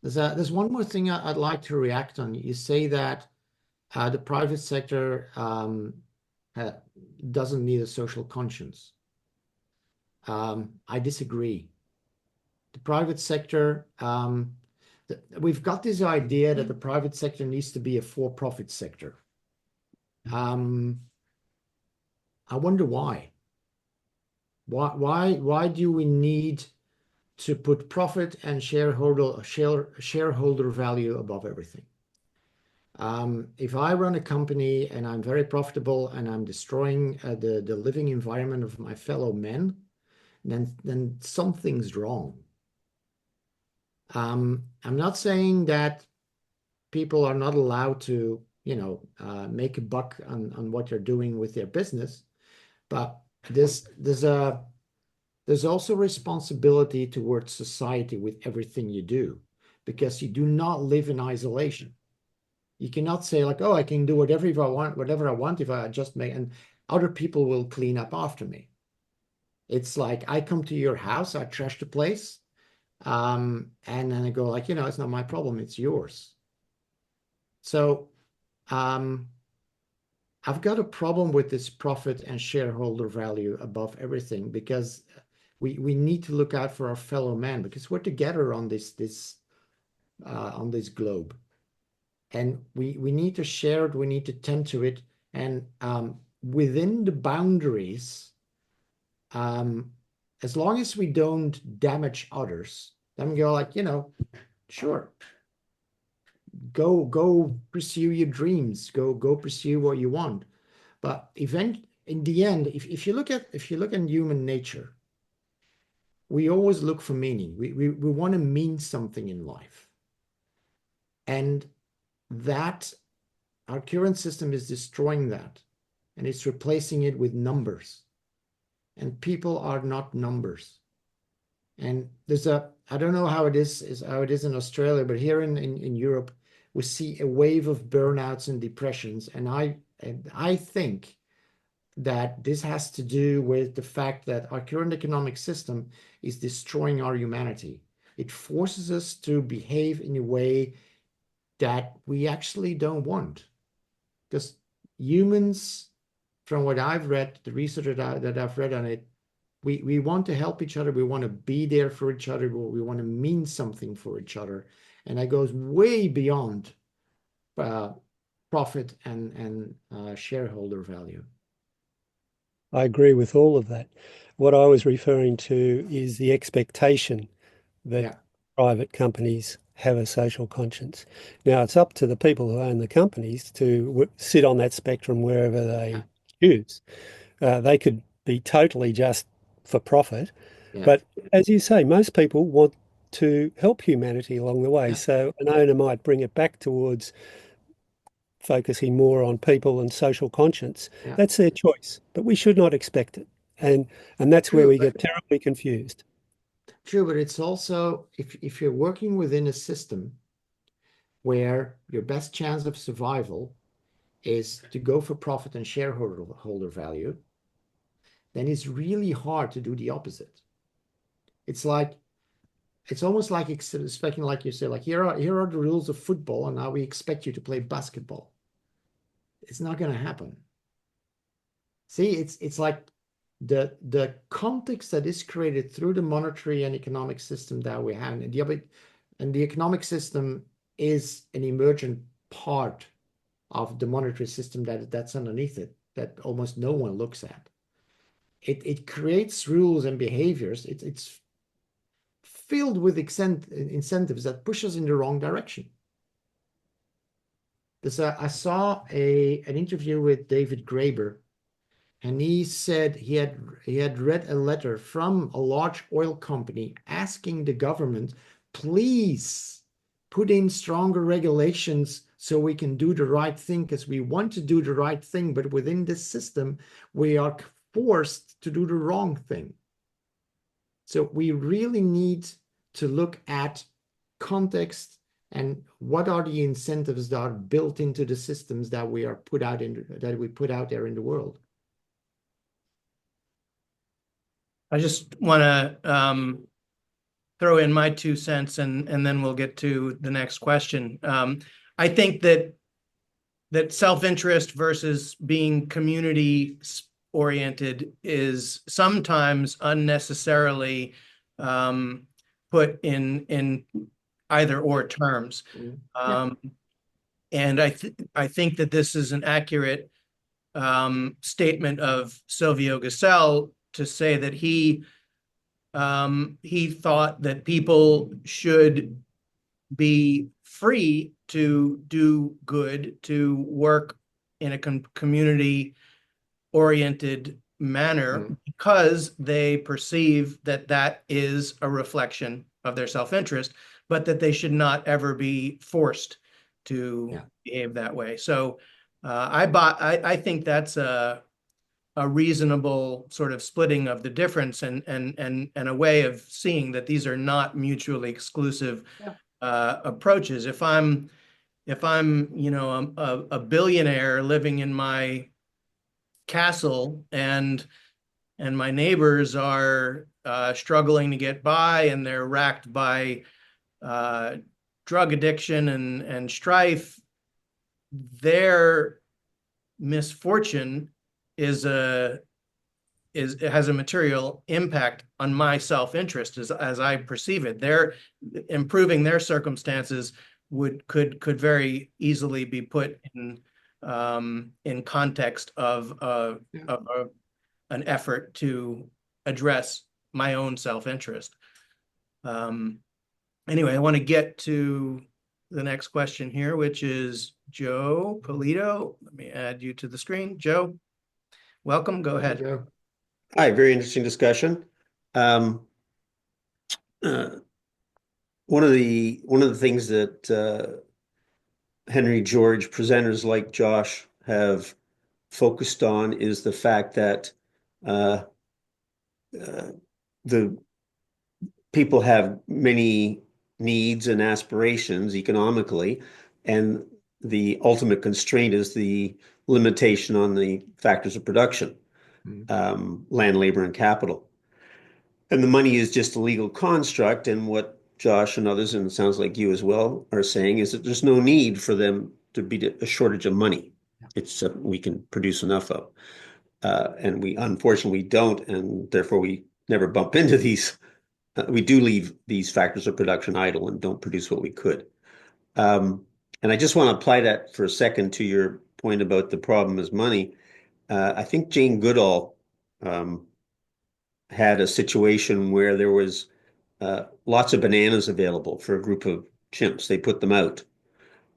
There's one more thing I'd like to react on. You say that the private sector doesn't need a social conscience. I disagree. The private sector, we've got this idea that the private sector needs to be a for-profit sector. I wonder why. Why do we need to put profit and shareholder value above everything? If I run a company and I'm very profitable and I'm destroying the living environment of my fellow men, then something's wrong. I'm not saying that people are not allowed to, make a buck on what they're doing with their business, but there's also responsibility towards society with everything you do, because you do not live in isolation. You cannot say like, oh, I can do whatever I want if I just make, and other people will clean up after me. It's like I come to your house, I trash the place, and then I go like, it's not my problem, it's yours. So I've got a problem with this profit and shareholder value above everything, because We need to look out for our fellow man because we're together on this globe, and we need to share it. We need to tend to it, and within the boundaries, as long as we don't damage others, then we go like, sure, go pursue your dreams, go pursue what you want. But in the end, if you look at human nature, we always look for meaning. We want to mean something in life. And that our current system is destroying that, and it's replacing it with numbers. And people are not numbers. And I don't know how it is in Australia, but here in Europe, we see a wave of burnouts and depressions. And I think that this has to do with the fact that our current economic system is destroying our humanity. It forces us to behave in a way that we actually don't want. Because humans, from what I've read, the research that I've read on it, we want to help each other. We want to be there for each other. We want to mean something for each other. And that goes way beyond profit and shareholder value. I agree with all of that. What I was referring to is the expectation that private companies have a social conscience. Now, it's up to the people who own the companies to sit on that spectrum wherever they choose. They could be totally just for profit, but as you say, most people want to help humanity along the way. So an owner might bring it back towards focusing more on people and social conscience. That's their choice, but we should not expect it. And that's where we get terribly confused. True, but it's also, if you're working within a system where your best chance of survival is to go for profit and shareholder value, then it's really hard to do the opposite. It's almost like expecting, like you say, like here are the rules of football, and now we expect you to play basketball. It's not going to happen. See, it's like the context that is created through the monetary and economic system that we have, and the economic system is an emergent part of the monetary system that's underneath it, that almost no one looks at. It creates rules and behaviors. It's filled with incentives that push us in the wrong direction. I saw an interview with David Graeber, and he said he had read a letter from a large oil company asking the government, please put in stronger regulations so we can do the right thing, because we want to do the right thing, but within this system, we are forced to do the wrong thing. So we really need to look at context and what are the incentives that are built into the systems that we put out there in the world. I just want to throw in my 2 cents, and then we'll get to the next question. I think that self-interest versus being community oriented is sometimes unnecessarily put in either or terms. And I think that this is an accurate statement of Silvio Gesell to say that he thought that people should be free to do good, to work in a community-oriented manner, because they perceive that that is a reflection of their self-interest, but that they should not ever be forced to behave that way. So I think that's a reasonable sort of splitting of the difference, and a way of seeing that these are not mutually exclusive approaches. If I'm a billionaire living in my castle, and my neighbors are struggling to get by, and they're racked by drug addiction and strife, their misfortune is a it has a material impact on my self-interest as I perceive it. Their improving their circumstances could very easily be put in context of an effort to address my own self-interest. Anyway, I want to get to the next question here, which is Joe Polito. Let me add you to the screen. Joe, welcome. Go ahead. Joe. Hi, very interesting discussion. Um, uh, one of the things that Henry George presenters like Josh have focused on is the fact that uh, the people have many needs and aspirations economically, and the ultimate constraint is the limitation on the factors of production, land, labor, and capital. And the money is just a legal construct. And what Josh and others, and it sounds like you as well, are saying is that there's no need for them to be a shortage of money. It's we can produce enough of. And we unfortunately don't, and therefore we never bump into these. We do leave these factors of production idle and don't produce what we could. And I just want to apply that for a second to your point about the problem is money. I think Jane Goodall had a situation where there was lots of bananas available for a group of chimps. They put them out.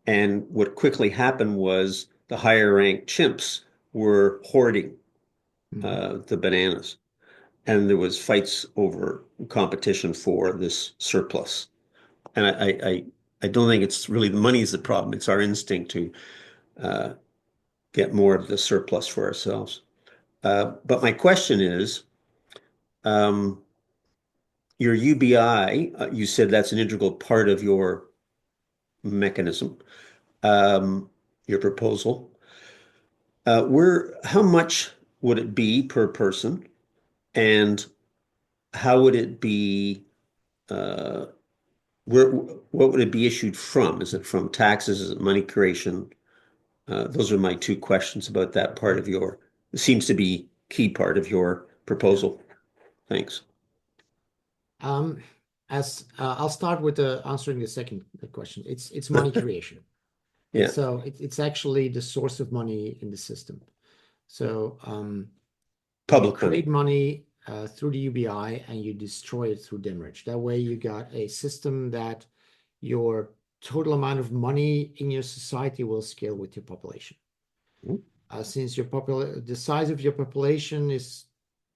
And what quickly happened was the higher ranked chimps were hoarding the bananas. And there was fights over competition for this surplus. And I don't think it's really the money is the problem. It's our instinct to get more of the surplus for ourselves. But my question is, your UBI, you said that's an integral part of your mechanism, your proposal. How much would it be per person, and how would it be? What would it be issued from? Is it from taxes? Is it money creation? Those are my two questions about that part of your. It seems to be key part of your proposal. Thanks. I'll start with answering the second question. It's money creation. Yeah. So it's actually the source of money in the system. So Public you create money through the UBI and you destroy it through demurrage. That way you got a system that your total amount of money in your society will scale with your population. Since the size of your population is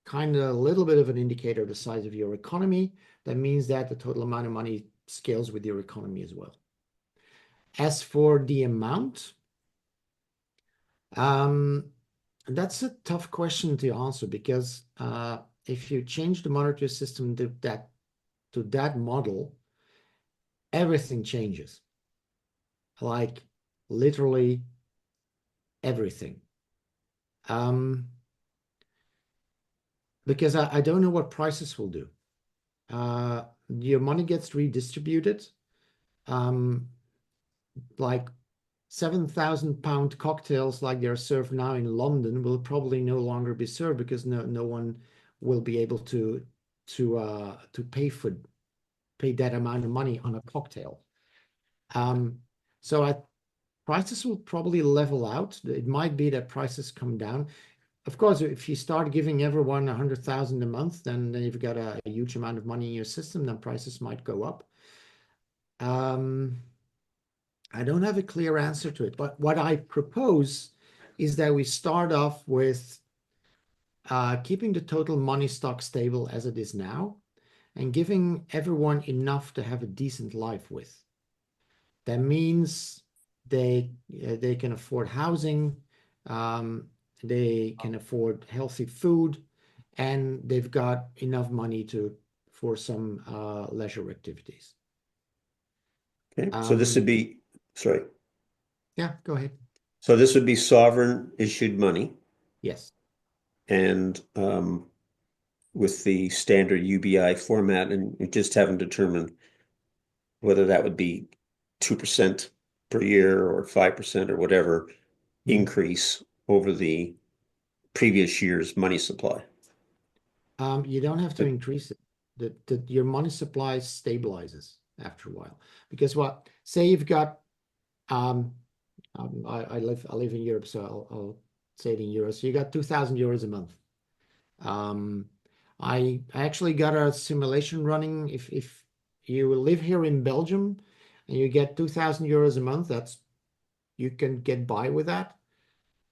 kind of a little bit of an indicator of the size of your economy, that means that the total amount of money scales with your economy as well. As for the amount, that's a tough question to answer because if you change the monetary system to that model, everything changes. Like literally everything. Because I don't know what prices will do. Your money gets redistributed. Like 7,000-pound cocktails like they're served now in London will probably no longer be served because no one will be able to pay that amount of money on a cocktail. So prices will probably level out. It might be that prices come down. Of course, if you start giving everyone 100,000 a month, then you've got a huge amount of money in your system, then prices might go up. I don't have a clear answer to it, but what I propose is that we start off with keeping the total money stock stable as it is now and giving everyone enough to have a decent life with. That means they can afford housing, they can afford healthy food, and they've got enough money for some leisure activities. Okay, so this would be, sorry. Yeah, go ahead. So this would be sovereign issued money. Yes. And with the standard UBI format, and you just haven't determined whether that would be 2% per year or 5% or whatever increase over the previous year's money supply. You don't have to increase it. Your money supply stabilizes after a while. Because what, say you've got, I live in Europe, so I'll say it in euros. So you got 2,000 euros a month. I actually got a simulation running. If you live here in Belgium and you get 2,000 euros a month, you can get by with that.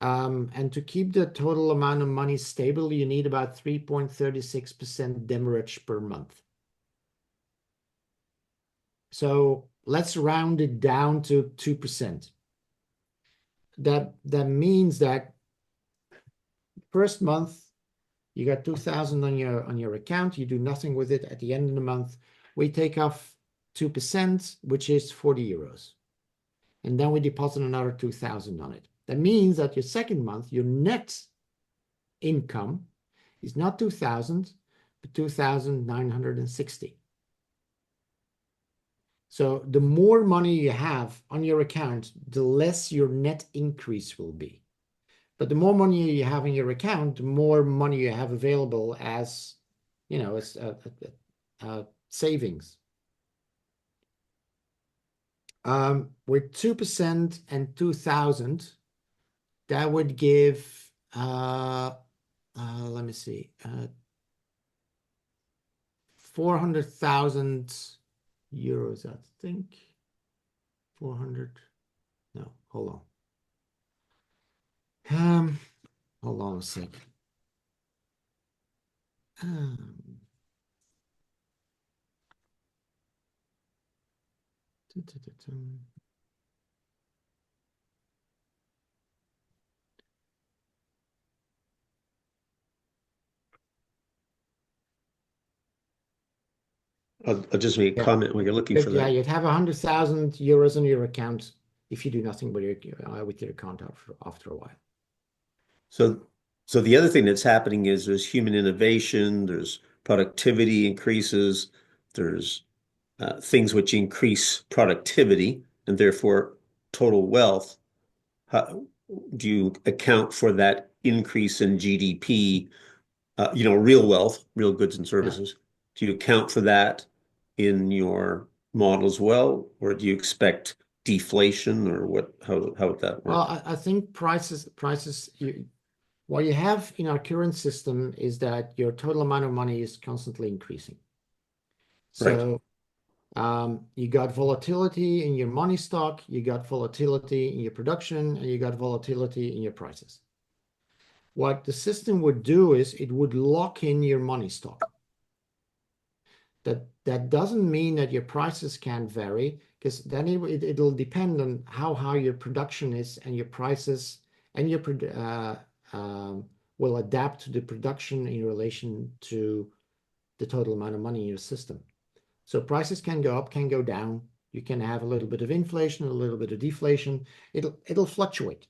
And to keep the total amount of money stable, you need about 3.36% demurrage per month. So let's round it down to 2%. That means that first month you got 2,000 on your account, you do nothing with it. At the end of the month, we take off 2%, which is 40 euros. And then we deposit another 2,000 on it. That means that your second month, your net income is not 2,000, but 2,960. So the more money you have on your account, the less your net increase will be. But the more money you have in your account, the more money you have available as, as savings. With 2% and 2,000, that would give, let me see, 400,000 euros, I think. 400, no, hold on. Hold on a sec. I'll just make a comment when you're looking for Yeah, that. you'd have 100,000 euros in your account if you do nothing with your account after a while. So the other thing that's happening is there's human innovation, there's productivity increases, there's things which increase productivity and therefore total wealth. How do you account for that increase in GDP, real wealth, real goods and services? Yeah. Do you account for that in your model as well, or do you expect deflation, or how would that work? Well, I think prices, what you have in our current system is that your total amount of money is constantly increasing. So you got volatility in your money stock, you got volatility in your production, and you got volatility in your prices. What the system would do is it would lock in your money stock. That doesn't mean that your prices can't vary, because then it'll depend on how high your production is, and your prices and your will adapt to the production in relation to the total amount of money in your system. So prices can go up, can go down. You can have a little bit of inflation, a little bit of deflation. It'll fluctuate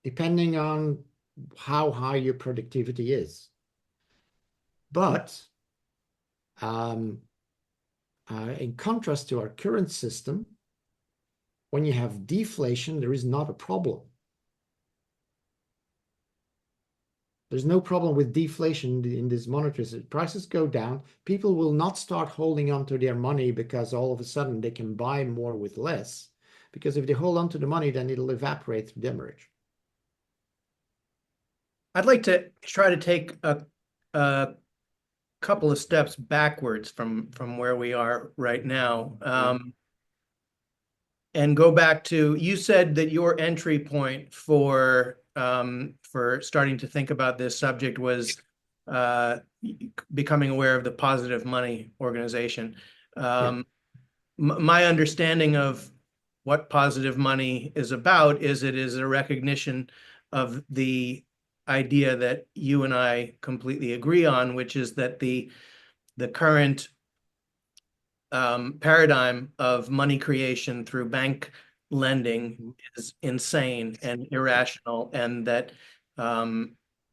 depending on how high your productivity is. But in contrast to our current system, when you have deflation, there is not a problem. There's no problem with deflation in this monetary system. Prices go down. People will not start holding on to their money because all of a sudden they can buy more with less. Because if they hold on to the money, then it'll evaporate through demurrage. I'd like to try to take a couple of steps backwards from where we are right now. And go back to, you said that your entry point for starting to think about this subject was becoming aware of the Positive Money organization. My understanding of what positive money is about is it is a recognition of the idea that you and I completely agree on, which is that the current paradigm of money creation through bank lending is insane and irrational, and that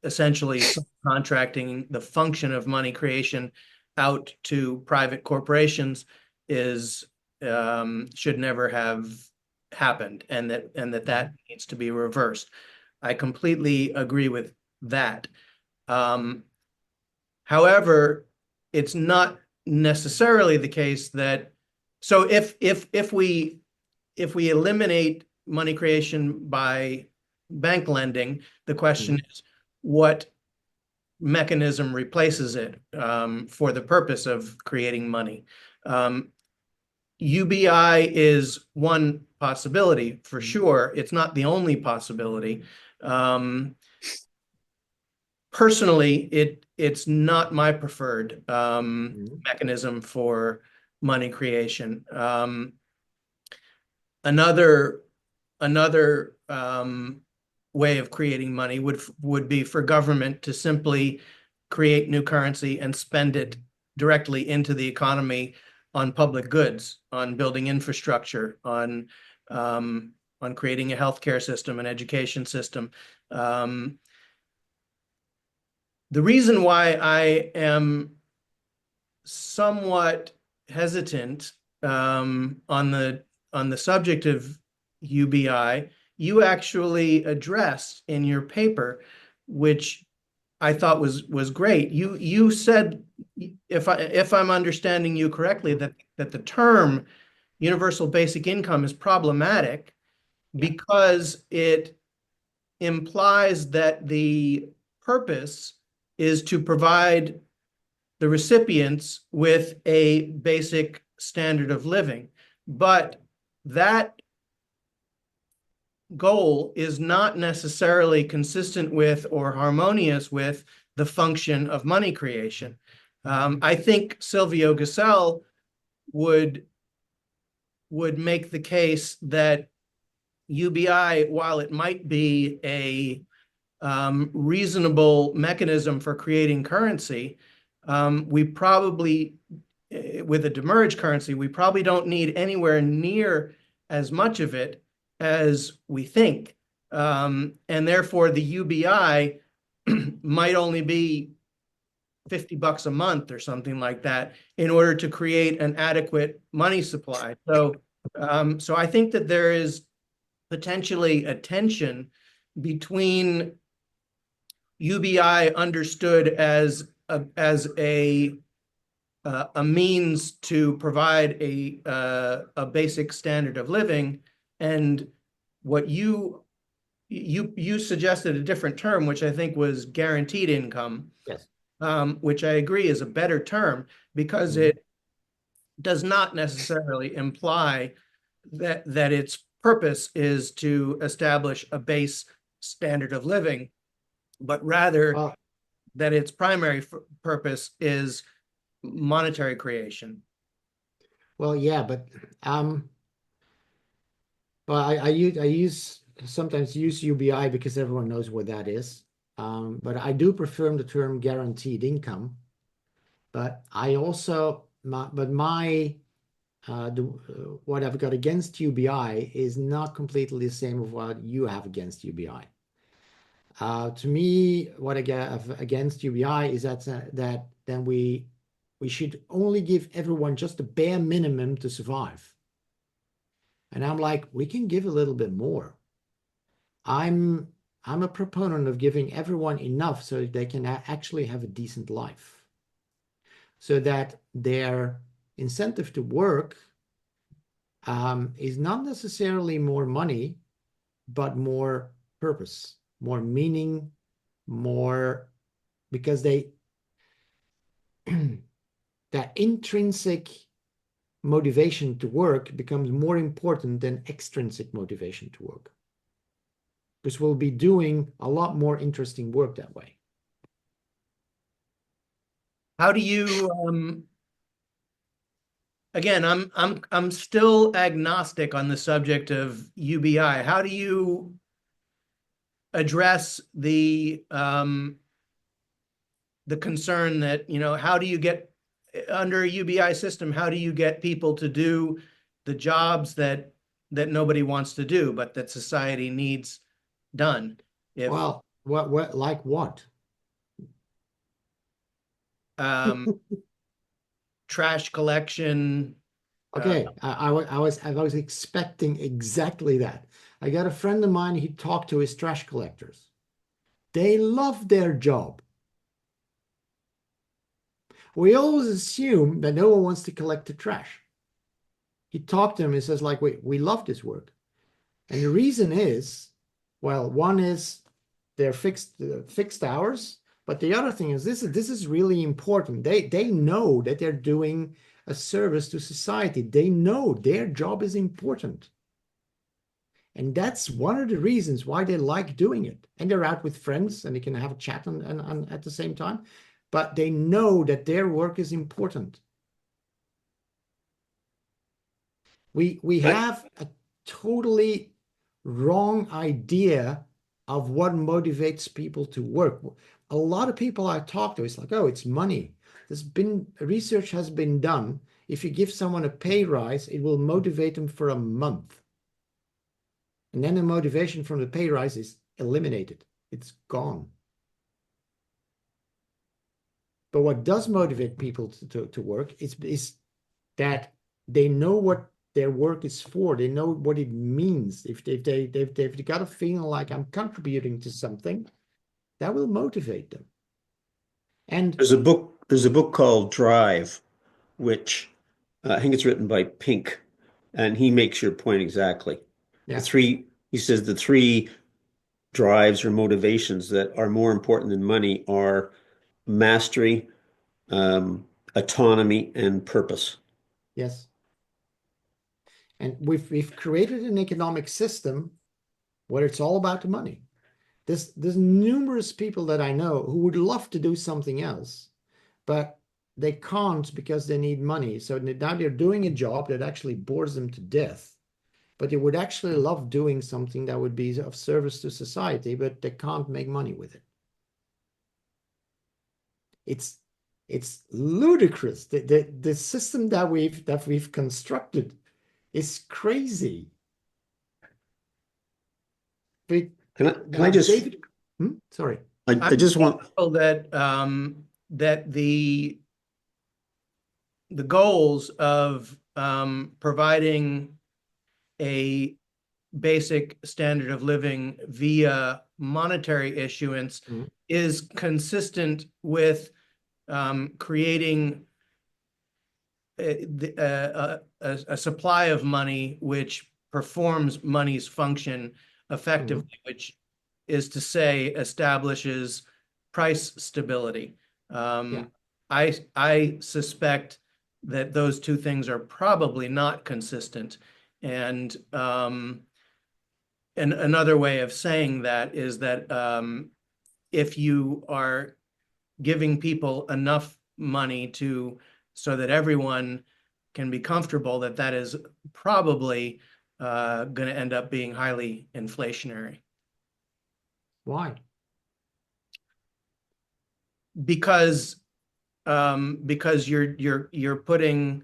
essentially contracting the function of money creation out to private corporations should never have happened, and that needs to be reversed. I completely agree with that. However, it's not necessarily the case that, so if we eliminate money creation by bank lending, the question is what mechanism replaces it for the purpose of creating money. UBI is one possibility for sure. It's not the only possibility. Personally, it's not my preferred mechanism for money creation. Another way of creating money would be for government to simply create new currency and spend it directly into the economy on public goods, on building infrastructure, on creating a healthcare system, an education system. The reason why I am somewhat hesitant on the subject of UBI, you actually addressed in your paper, which I thought was great. You said, if I'm understanding you correctly, that the term universal basic income is problematic because it implies that the purpose is to provide the recipients with a basic standard of living. But that goal is not necessarily consistent with or harmonious with the function of money creation. I think Silvio Gesell would make the case that UBI, while it might be a reasonable mechanism for creating currency, we probably, with a demurrage currency, we probably don't need anywhere near as much of it as we think. And therefore, the UBI might only be $50 a month or something like that in order to create an adequate money supply. So I think that there is potentially a tension between UBI understood as a means to provide a basic standard of living, and what you suggested a different term, which I think was guaranteed income. Yes. Which I agree is a better term because it does not necessarily imply that its purpose is to establish a base standard of living, but rather that its primary purpose is monetary creation. Well, yeah, but I sometimes use UBI because everyone knows what that is. But I do prefer the term guaranteed income. But I also, what I've got against UBI is not completely the same of what you have against UBI. To me, what I have against UBI is that then we should only give everyone just the bare minimum to survive. And I'm like, we can give a little bit more. I'm a proponent of giving everyone enough so they can actually have a decent life, so that their incentive to work is not necessarily more money, but more purpose, more meaning, more, because that intrinsic motivation to work becomes more important than extrinsic motivation to work. Because we'll be doing a lot more interesting work that way. How do you again, I'm still agnostic on the subject of UBI. How do you address the concern that, how do you get under a UBI system, how do you get people to do the jobs that nobody wants to do, but that society needs done? Well, what like what? Trash collection. Okay, I was expecting exactly that. I got a friend of mine, he talked to his trash collectors. They love their job. we always assume that no one wants to collect the trash. He talked to him and says, like, we love this work. And the reason is, well, one is they're fixed hours, but the other thing is this is really important. They know that they're doing a service to society. They know their job is important. And that's one of the reasons why they like doing it. And they're out with friends and they can have a chat and at the same time. But they know that their work is important. We have a totally wrong idea of what motivates people to work. A lot of people I talk to, it's like, oh, it's money. Research has been done. If you give someone a pay rise, it will motivate them for a month. And then the motivation from the pay rise is eliminated. It's gone. But what does motivate people to work is that they know what their work is for. They know what it means. If they've got a feeling like I'm contributing to something, that will motivate them. And There's a book called Drive, which I think it's written by Pink, and he makes your point exactly. yeah, He says the three drives or motivations that are more important than money are mastery, autonomy, and purpose. yes. And we've created an economic system where it's all about the money. There's numerous people that I know who would love to do something else, but they can't because they need money. So now they're doing a job that actually bores them to death, but they would actually love doing something that would be of service to society, but they can't make money with it. It's ludicrous. The system that we've constructed is crazy. But Can I just David, sorry. I just want that that the goals of providing a basic standard of living via monetary issuance is consistent with creating a supply of money which performs money's function effectively, which is to say establishes price stability. I suspect that those two things are probably not consistent. And another way of saying that is that if you are giving people enough money so that everyone can be comfortable, that is probably going to end up being highly inflationary. Why? Because you're putting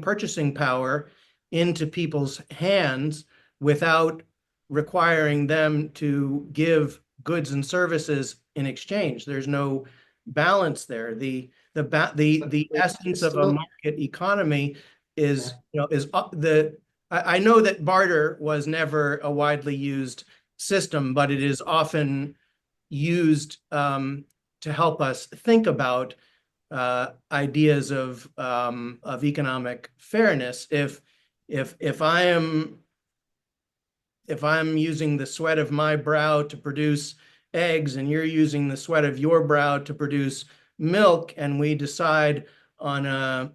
purchasing power into people's hands without requiring them to give goods and services in exchange. There's no balance there. The essence of a market economy is, I know that barter was never a widely used system, but it is often used to help us think about ideas of economic fairness. If I'm using the sweat of my brow to produce eggs and you're using the sweat of your brow to produce milk, and we decide on a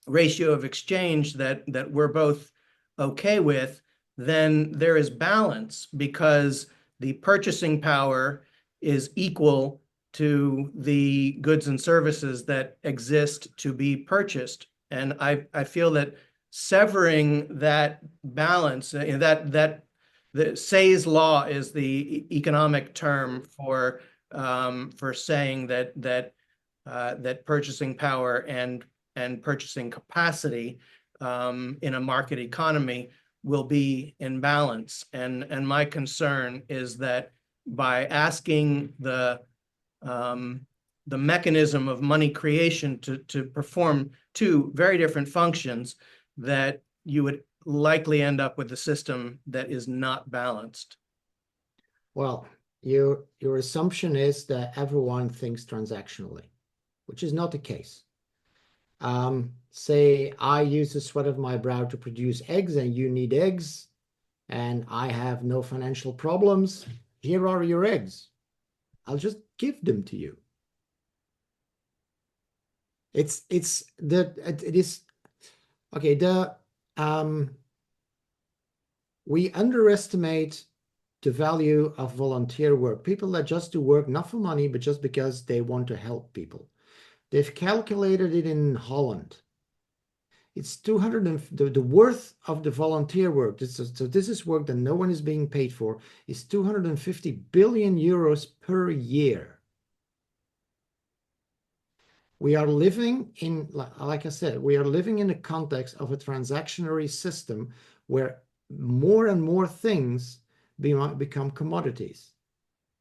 ratio of exchange that we're both okay with, then there is balance because the purchasing power is equal to the goods and services that exist to be purchased. And I feel that severing that balance, that the Say's law is the economic term for saying that purchasing power and purchasing capacity in a market economy will be in balance. And my concern is that by asking the mechanism of money creation to perform two very different functions, that you would likely end up with a system that is not balanced. Well, your assumption is that everyone thinks transactionally, which is not the case. Say I use the sweat of my brow to produce eggs and you need eggs and I have no financial problems. Here are your eggs. I'll just give them to you. It is okay. We underestimate the value of volunteer work. People that just do work not for money, but just because they want to help people. They've calculated it in Holland. It's 200 and the worth of the volunteer work. So this is work that no one is being paid for. Is 250 billion euros per year. We are living in, like I said, we are living in the context of a transactionary system where more and more things become commodities.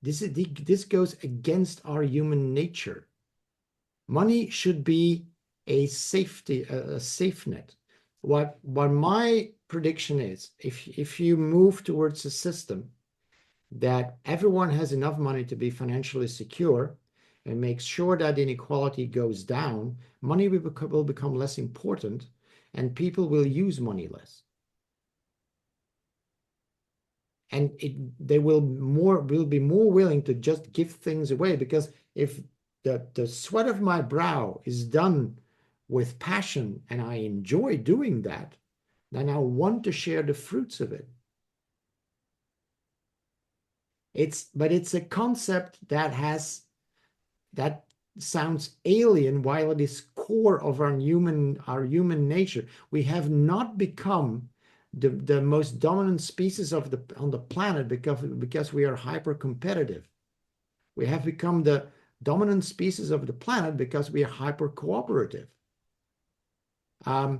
This goes against our human nature. Money should be a safety, a safe net. What my prediction is, if you move towards a system that everyone has enough money to be financially secure and makes sure that inequality goes down, money will become less important and people will use money less. And they will be more willing to just give things away, because if the sweat of my brow is done with passion and I enjoy doing that, then I want to share the fruits of it. But it's a concept that sounds alien while it is core of our human nature. We have not become the most dominant species on the planet because we are hyper competitive. We have become the dominant species of the planet because we are hyper cooperative. I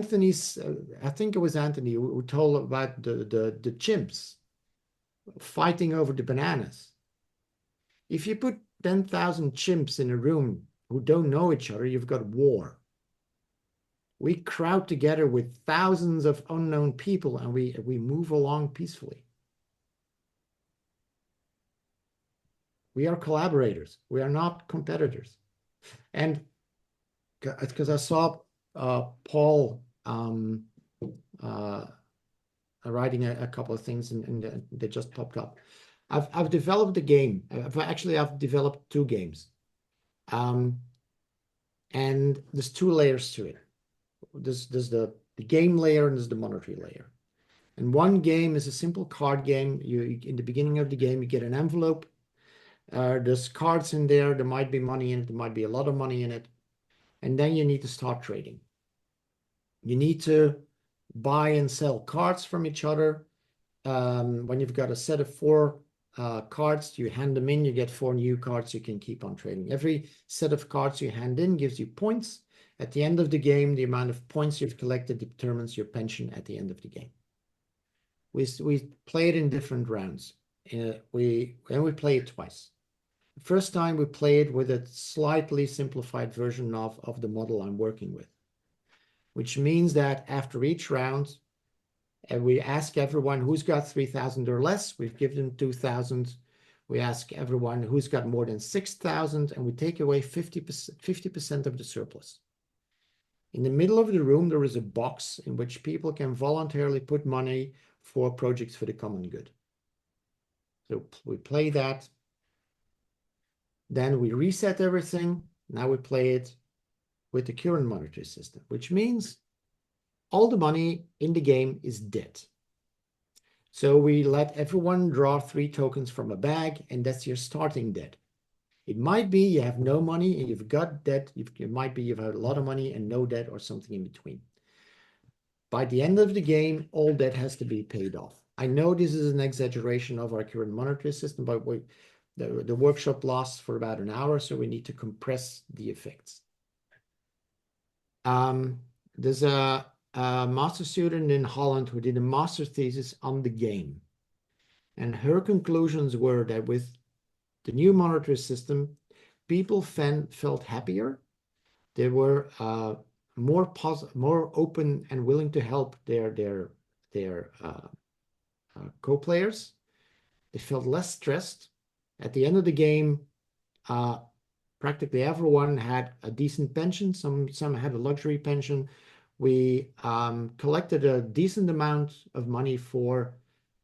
think it was Anthony who told about the chimps fighting over the bananas. If you put 10,000 chimps in a room who don't know each other, you've got war. We crowd together with thousands of unknown people and we move along peacefully. We are collaborators. We are not competitors. And because I saw Paul writing a couple of things and they just popped up. I've developed a game. I've developed 2 games. And there's 2 layers to it. There's the game layer and there's the monetary layer. And one game is a simple card game. In the beginning of the game, you get an envelope. There's cards in there. There might be money in it. There might be a lot of money in it. And then you need to start trading. You need to buy and sell cards from each other. When you've got a set of 4 cards, you hand them in, you get 4 new cards, you can keep on trading. Every set of cards you hand in gives you points. At the end of the game, the amount of points you've collected determines your pension at the end of the game. We play it in different rounds. We play it twice. The first time we play it with a slightly simplified version of the model I'm working with, which means that after each round, we ask everyone who's got 3,000 or less. We've given them 2,000. We ask everyone who's got more than 6,000, and we take away 50% of the surplus. In the middle of the room, there is a box in which people can voluntarily put money for projects for the common good. So we play that. Then we reset everything. Now we play it with the current monetary system, which means all the money in the game is dead. So we let everyone draw 3 tokens from a bag, and that's your starting debt. It might be you have no money and you've got debt. It might be you've had a lot of money and no debt, or something in between. By the end of the game, all debt has to be paid off. I know this is an exaggeration of our current monetary system, but the workshop lasts for about an hour, so we need to compress the effects. There's a master student in Holland who did a master thesis on the game. And her conclusions were that with the new monetary system, people felt happier. They were more open and willing to help their co-players. They felt less stressed. At the end of the game, practically everyone had a decent pension. Some had a luxury pension. We collected a decent amount of money for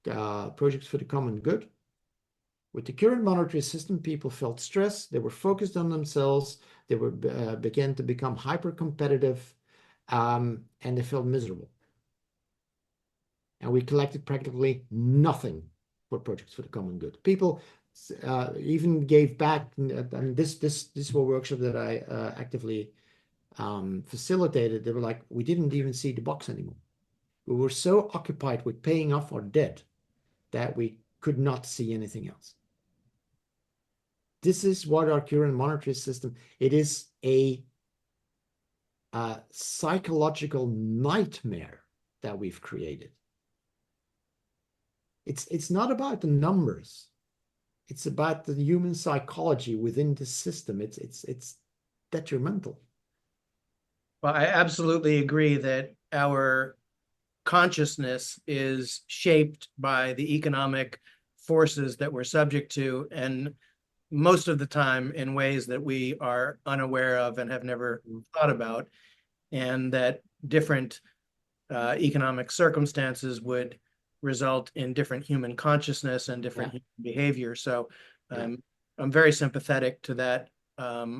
projects for the common good. With the current monetary system, people felt stressed. They were focused on themselves. They were began to become hyper competitive, and they felt miserable. And we collected practically nothing for projects for the common good. People even gave back. And this were workshop that I actively facilitated. They were like, we didn't even see the box anymore. We were so occupied with paying off our debt that we could not see anything else. This is what our current monetary system, it is a psychological nightmare that we've created. It's not about the numbers. It's about the human psychology within the system. It's detrimental. Well, I absolutely agree that our consciousness is shaped by the economic forces that we're subject to, and most of the time in ways that we are unaware of and have never thought about, and that different economic circumstances would result in different human consciousness and different human behavior. So I'm very sympathetic to that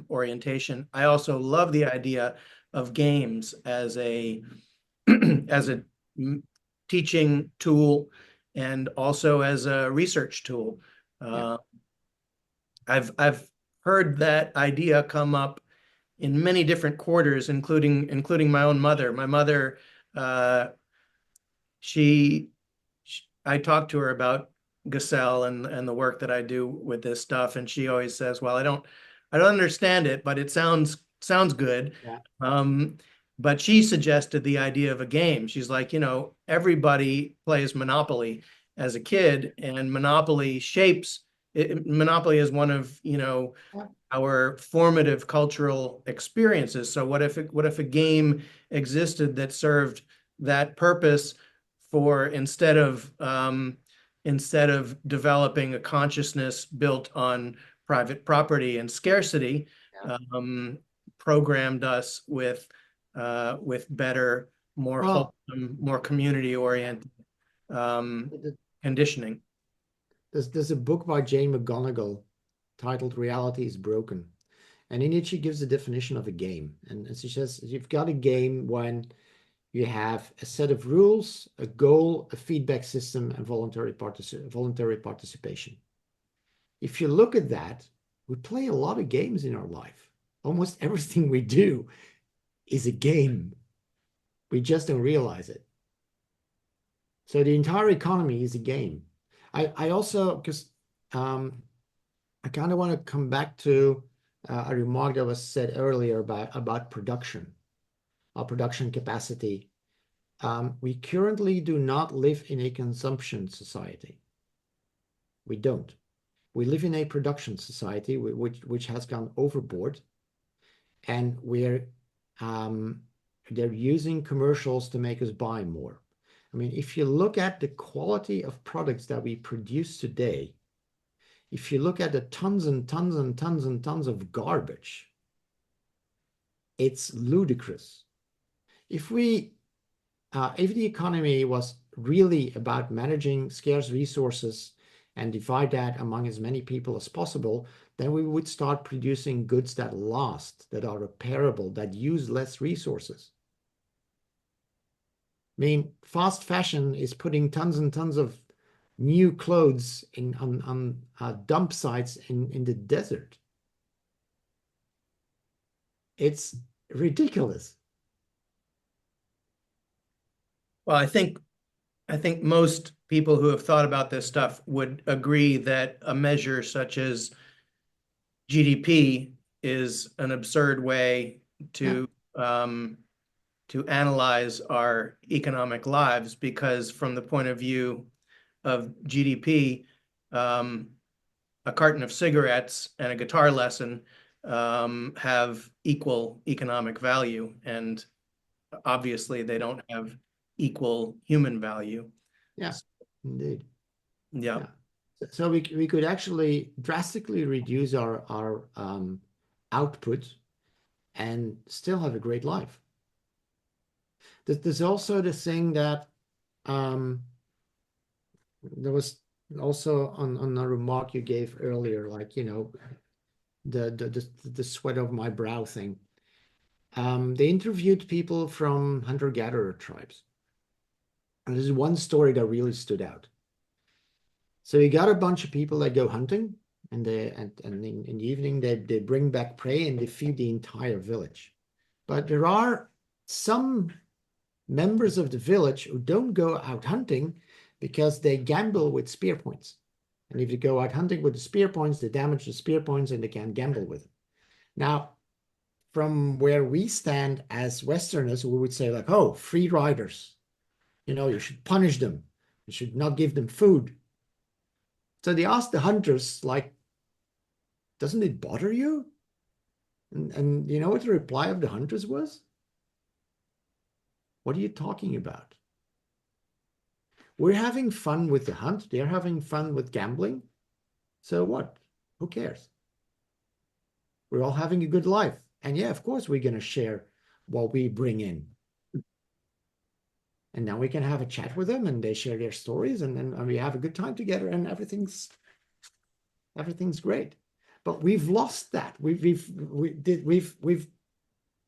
orientation. I also love the idea of games as a as a teaching tool and also as a research tool. I've heard that idea come up in many different quarters, including my own mother. My mother, I talked to her about Gestalt and the work that I do with this stuff, and she always says, "Well, I don't understand it, but it sounds good." But she suggested the idea of a game. She's like, everybody plays Monopoly as a kid, and Monopoly shapes it. Monopoly is one of, our formative cultural experiences. So what if a game existed that served that purpose for instead of developing a consciousness built on private property and scarcity, programmed us with better, more wholesome, more community-oriented conditioning. There's a book by Jane McGonigal titled Reality is Broken. And in it, she gives a definition of a game. And she says, you've got a game when you have a set of rules, a goal, a feedback system, and voluntary participation. If you look at that, we play a lot of games in our life. Almost everything we do is a game. We just don't realize it. So the entire economy is a game. I also, because I kind of want to come back to a remark that was said earlier about production, our production capacity. We currently do not live in a consumption society. We don't. We live in a production society which has gone overboard, and they're using commercials to make us buy more. I mean, if you look at the quality of products that we produce today, if you look at the tons and tons and tons and tons of garbage, it's ludicrous. If the economy was really about managing scarce resources and divide that among as many people as possible, then we would start producing goods that last, that are repairable, that use less resources. I mean, fast fashion is putting tons and tons of new clothes on dump sites in the desert. It's ridiculous. Well, I think most people who have thought about this stuff would agree that a measure such as GDP is an absurd way to analyze our economic lives, because from the point of view of GDP, a carton of cigarettes and a guitar lesson have equal economic value, and obviously they don't have equal human value. Yeah, indeed. Yeah. So we could actually drastically reduce our output and still have a great life. There's also the thing that there was also on a remark you gave earlier, like, you know, the sweat of my brow thing. They interviewed people from hunter-gatherer tribes. And there's one story that really stood out. So you got a bunch of people that go hunting, and in the evening they bring back prey and they feed the entire village. But there are some members of the village who don't go out hunting because they gamble with spear points. And if you go out hunting with the spear points, they damage the spear points and they can't gamble with it. Now, from where we stand as Westerners, we would say like, oh, free riders, you know, you should punish them. You should not give them food. So they asked the hunters, like, doesn't it bother you? And you know what the reply of the hunters was? What are you talking about? We're having fun with the hunt. They're having fun with gambling. So what? Who cares? We're all having a good life. And yeah, of course, we're going to share what we bring in. And then we can have a chat with them and they share their stories and we have a good time together and everything's great. But we've lost that. We've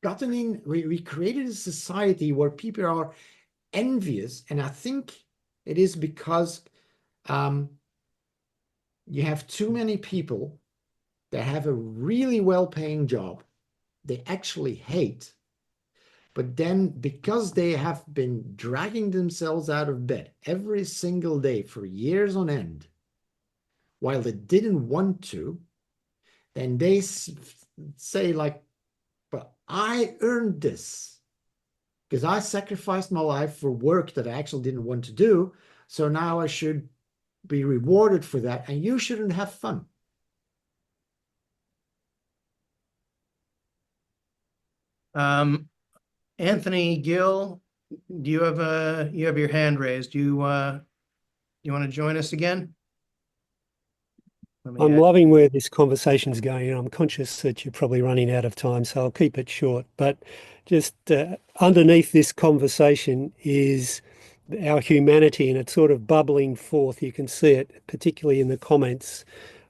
gotten in, we created a society where people are envious. And I think it is because you have too many people that have a really well-paying job they actually hate. But then because they have been dragging themselves out of bed every single day for years on end, while they didn't want to, then they say like, but I earned this because I sacrificed my life for work that I actually didn't want to do. So now I should be rewarded for that. And you shouldn't have fun. Anthony Gill, do you have your hand raised? Do you want to join us again? I'm loving where this conversation's going, and I'm conscious that you're probably running out of time, so I'll keep it short. But just underneath this conversation is our humanity, and it's sort of bubbling forth. You can see it, particularly in the comments,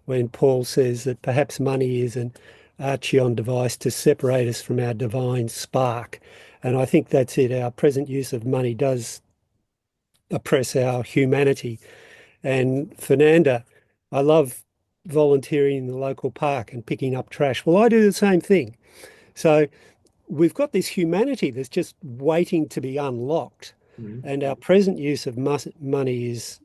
when Paul says that perhaps money is an Archeon device to separate us from our divine spark. And I think that's it. Our present use of money does oppress our humanity. And Fernanda, I love volunteering in the local park and picking up trash. Well, I do the same thing. So we've got this humanity that's just waiting to be unlocked. And our present use of money is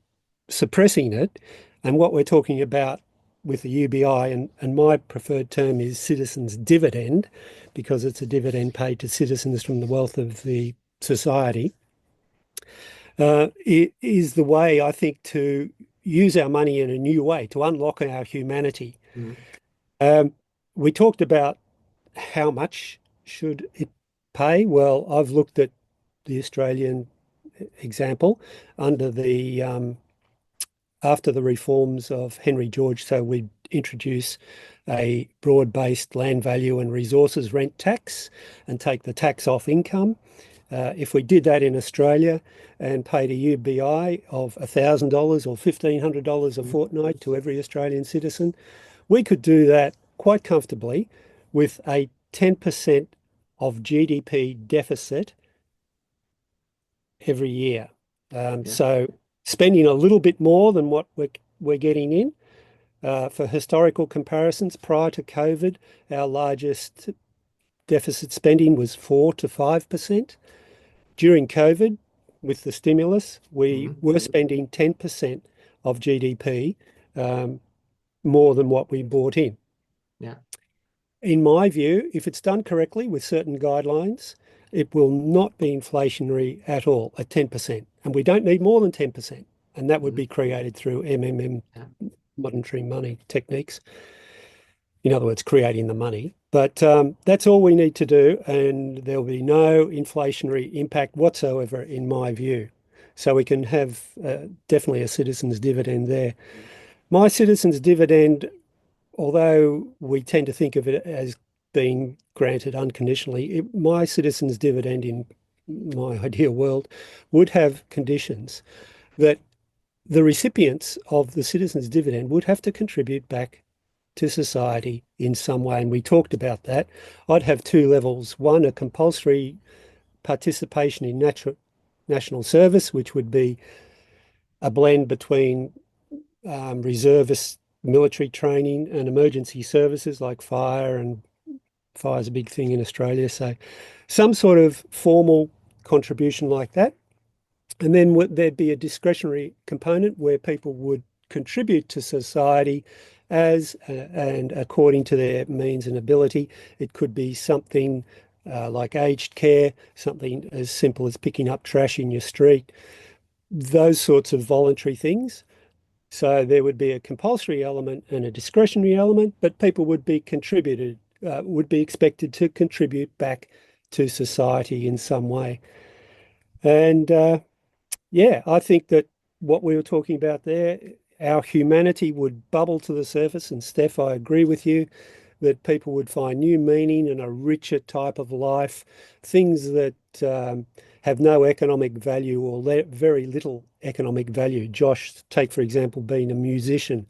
suppressing it. And what we're talking about with the UBI, and my preferred term is citizens' dividend, because it's a dividend paid to citizens from the wealth of the society, it is the way, I think, to use our money in a new way, to unlock our humanity. We talked about how much should it pay. Well, I've looked at the Australian example under the after the reforms of Henry George. So we introduce a broad-based land value and resources rent tax and take the tax off income. If we did that in Australia and paid a UBI of $1,000 or $1,500 a fortnight to every Australian citizen, we could do that quite comfortably with a 10% of GDP deficit every year. So spending a little bit more than what we're getting in. For historical comparisons, prior to COVID, our largest deficit spending was 4 to 5%. During COVID, with the stimulus, we were spending 10% of GDP more than what we brought in. Yeah. In my view, if it's done correctly with certain guidelines, it will not be inflationary at all at 10%. And we don't need more than 10%. And that would be created through monetary money techniques. In other words, creating the money. But that's all we need to do, and there'll be no inflationary impact whatsoever, in my view. So we can have definitely a citizen's dividend there. My citizens' dividend, although we tend to think of it as being granted unconditionally, my citizens' dividend in my ideal world would have conditions that the recipients of the citizens' dividend would have to contribute back to society in some way. And we talked about that. I'd have two levels. One, a compulsory participation in national service, which would be a blend between reservist military training and emergency services like fire, and fire is a big thing in Australia. So some sort of formal contribution like that. And then there'd be a discretionary component where people would contribute to society and according to their means and ability. It could be something like aged care, something as simple as picking up trash in your street, those sorts of voluntary things. So there would be a compulsory element and a discretionary element, but people would be expected to contribute back to society in some way. And yeah, I think that what we were talking about there, our humanity would bubble to the surface. And Steph, I agree with you that people would find new meaning and a richer type of life, things that have no economic value or very little economic value. Josh, take for example, being a musician.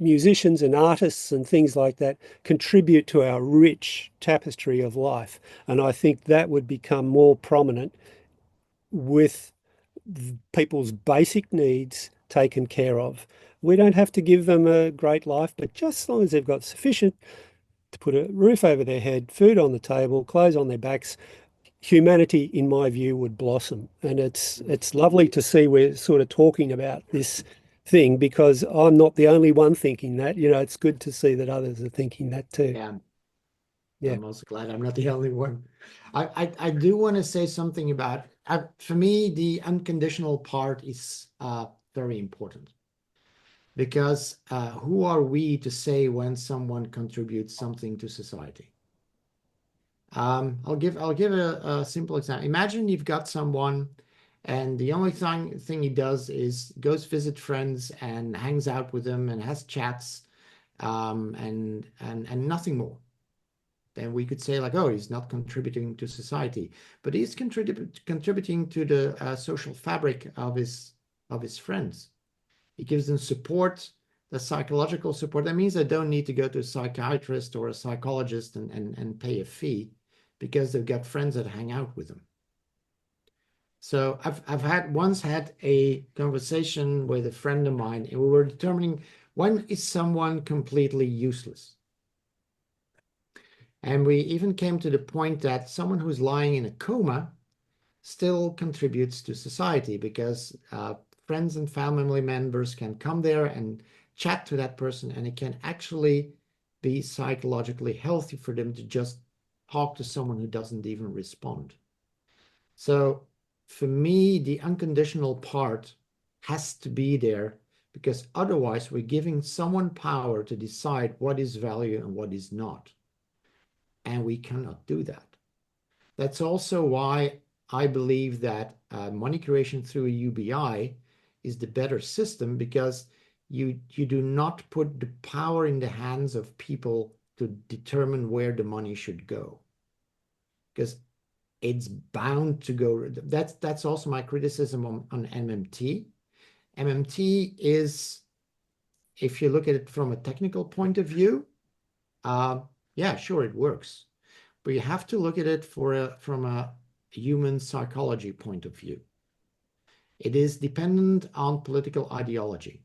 Musicians and artists and things like that contribute to our rich tapestry of life. And I think that would become more prominent with people's basic needs taken care of. We don't have to give them a great life, but just as long as they've got sufficient to put a roof over their head, food on the table, clothes on their backs, humanity, in my view, would blossom. And it's lovely to see we're sort of talking about this thing, because I'm not the only one thinking that. You know, it's good to see that others are thinking that too. Yeah. I'm also glad I'm not the only one. I do want to say something about, for me, the unconditional part is very important. Because who are we to say when someone contributes something to society? I'll give a simple example. Imagine you've got someone, and the only thing he does is goes visit friends and hangs out with them and has chats, and nothing more. Then we could say like, oh, he's not contributing to society, but he's contributing to the social fabric of his friends. He gives them support, the psychological support. That means they don't need to go to a psychiatrist or a psychologist and pay a fee, because they've got friends that hang out with them. So I've once had a conversation with a friend of mine, and we were determining, when is someone completely useless? And we even came to the point that someone who's lying in a coma still contributes to society, because friends and family members can come there and chat to that person, and it can actually be psychologically healthy for them to just talk to someone who doesn't even respond. So for me, the unconditional part has to be there, because otherwise we're giving someone power to decide what is value and what is not. And we cannot do that. That's also why I believe that money creation through a UBI is the better system, because you do not put the power in the hands of people to determine where the money should go, because it's bound to go. That's also my criticism on MMT. MMT is, if you look at it from a technical point of view, yeah, sure, it works. But you have to look at it from a human psychology point of view. It is dependent on political ideology.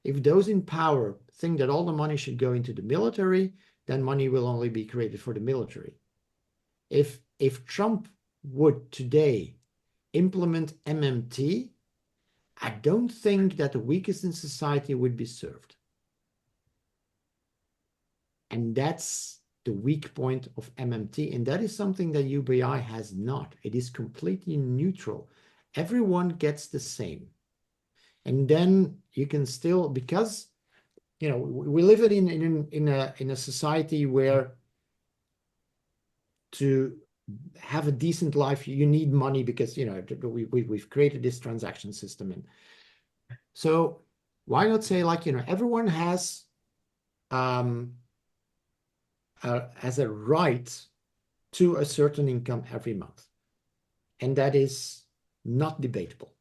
If those in power think that all the money should go into the military, then money will only be created for the military. If Trump would today implement MMT, I don't think that the weakest in society would be served. And that's the weak point of MMT. And that is something that UBI has not. It is completely neutral. Everyone gets the same. And then you can still, because, you know, we live in a society where to have a decent life, you need money, because, you know, we've created this transaction system. So why not say, like, everyone has a right to a certain income every month, and that is not debatable.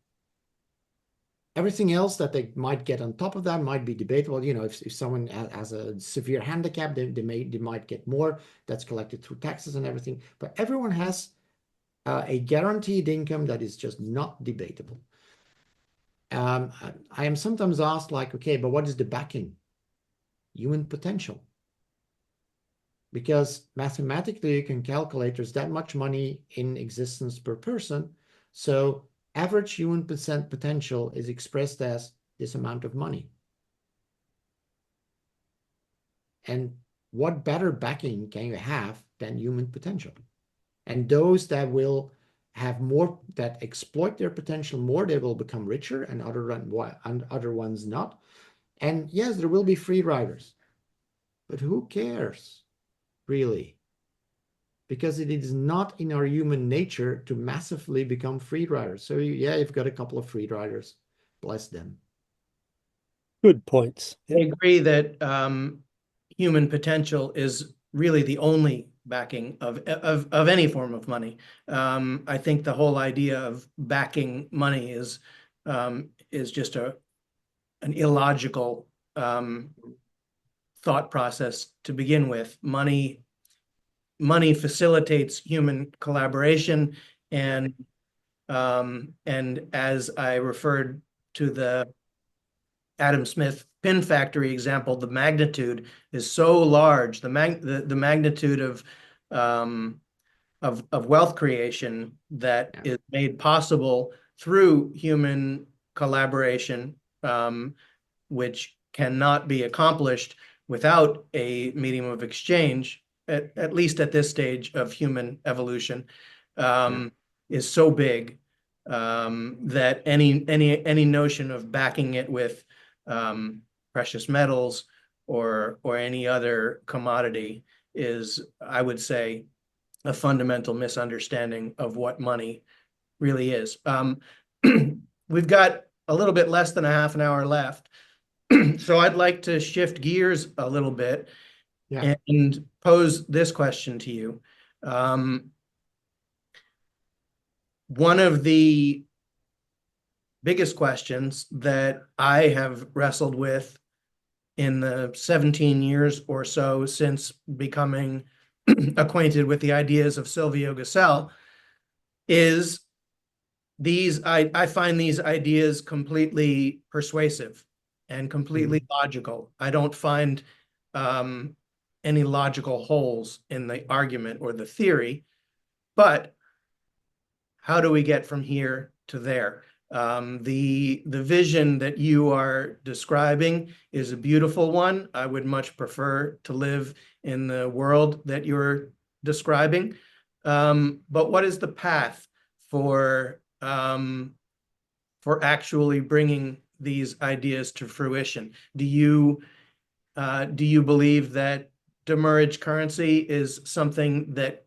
Everything else that they might get on top of that might be debatable. If someone has a severe handicap, they might get more. That's collected through taxes and everything. But everyone has a guaranteed income that is just not debatable. I am sometimes asked, like, okay, but what is the backing? Human potential. Because mathematically you can calculate there's that much money in existence per person. So average human potential is expressed as this amount of money. And what better backing can you have than human potential? And those that will have more, that exploit their potential more, they will become richer, and other ones not. And yes, there will be free riders, but who cares, really? Because it is not in our human nature to massively become free riders. So yeah, you've got a couple of free riders, bless them. Good points. I Yep. agree that human potential is really the only backing of any form of money. I think the whole idea of backing money is just an illogical thought process to begin with. Money facilitates human collaboration, and as I referred to the Adam Smith pin factory example, the magnitude is so large. The magnitude of wealth creation that is made possible through human collaboration, which cannot be accomplished without a medium of exchange, at least at this stage of human evolution, is so big that any notion of backing it with precious metals or any other commodity is, I would say, a fundamental misunderstanding of what money really is. We've got a little bit less than a half an hour left, so I'd like to shift gears a little bit and pose this question to you. One of the biggest questions that I have wrestled with in the 17 years or so since becoming acquainted with the ideas of Silvio Gesell is I find these ideas completely persuasive and completely logical. I don't find any logical holes in the argument or the theory, but how do we get from here to there? The vision that you are describing is a beautiful one. I would much prefer to live in the world that you're describing. But what is the path for actually bringing these ideas to fruition? Do you believe that demurrage currency is something that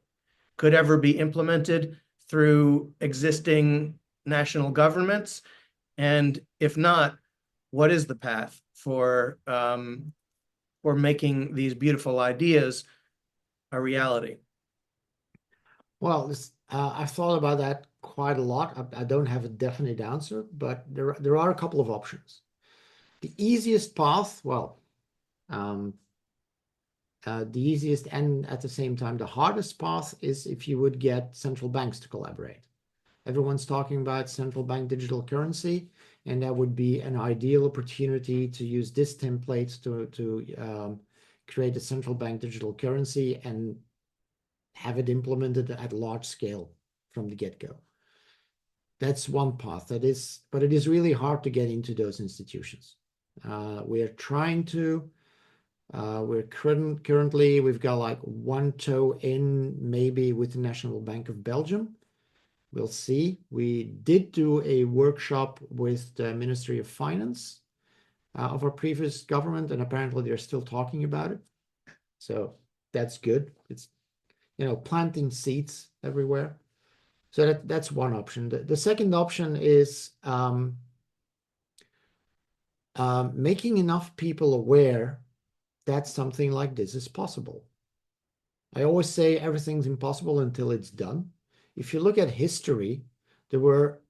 could ever be implemented through existing national governments? And if not, what is the path for making these beautiful ideas a reality? Well, I've thought about that quite a lot. I don't have a definite answer, but there are a couple of options. The easiest path, well, the easiest and at the same time the hardest path is if you would get central banks to collaborate. Everyone's talking about central bank digital currency, and that would be an ideal opportunity to use this template to create a central bank digital currency and have it implemented at large scale from the get-go. That's one path. But it is really hard to get into those institutions. We're trying to. Currently we've got like one toe in, maybe with the National Bank of Belgium. We'll see. We did do a workshop with the Ministry of Finance of our previous government, and apparently they're still talking about it. So that's good. It's, planting seeds everywhere. So that's one option. The second option is making enough people aware that something like this is possible. I always say everything's impossible until it's done. If you look at history, there were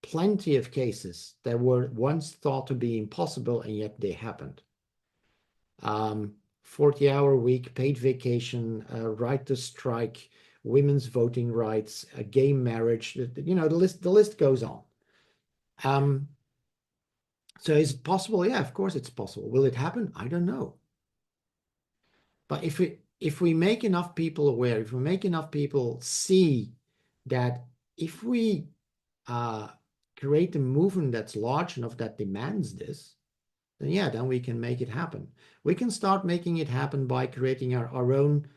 plenty of cases that were once thought to be impossible, and yet they happened. 40-hour week, paid vacation, right to strike, women's voting rights, gay marriage, the list goes on. So is it possible? Yeah, of course it's possible. Will it happen? I don't know. But if we make enough people aware, if we make enough people see that if we create a movement that's large enough that demands this, then yeah, then we can make it happen. We can start making it happen by creating our own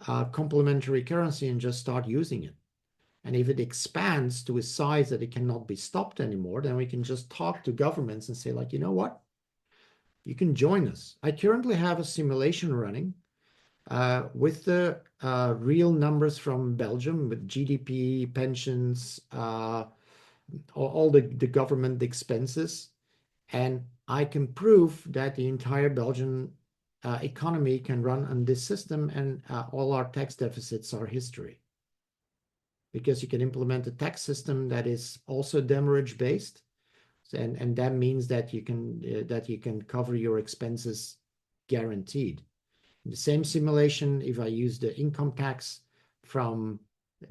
complementary currency and just start using it. And if it expands to a size that it cannot be stopped anymore, then we can just talk to governments and say, like, you know what? You can join us. I currently have a simulation running with the real numbers from Belgium with GDP, pensions, all the government expenses. And I can prove that the entire Belgian economy can run on this system, and all our tax deficits are history. Because you can implement a tax system that is also demurrage based, and that means that you can cover your expenses guaranteed. In the same simulation, if I use the income tax from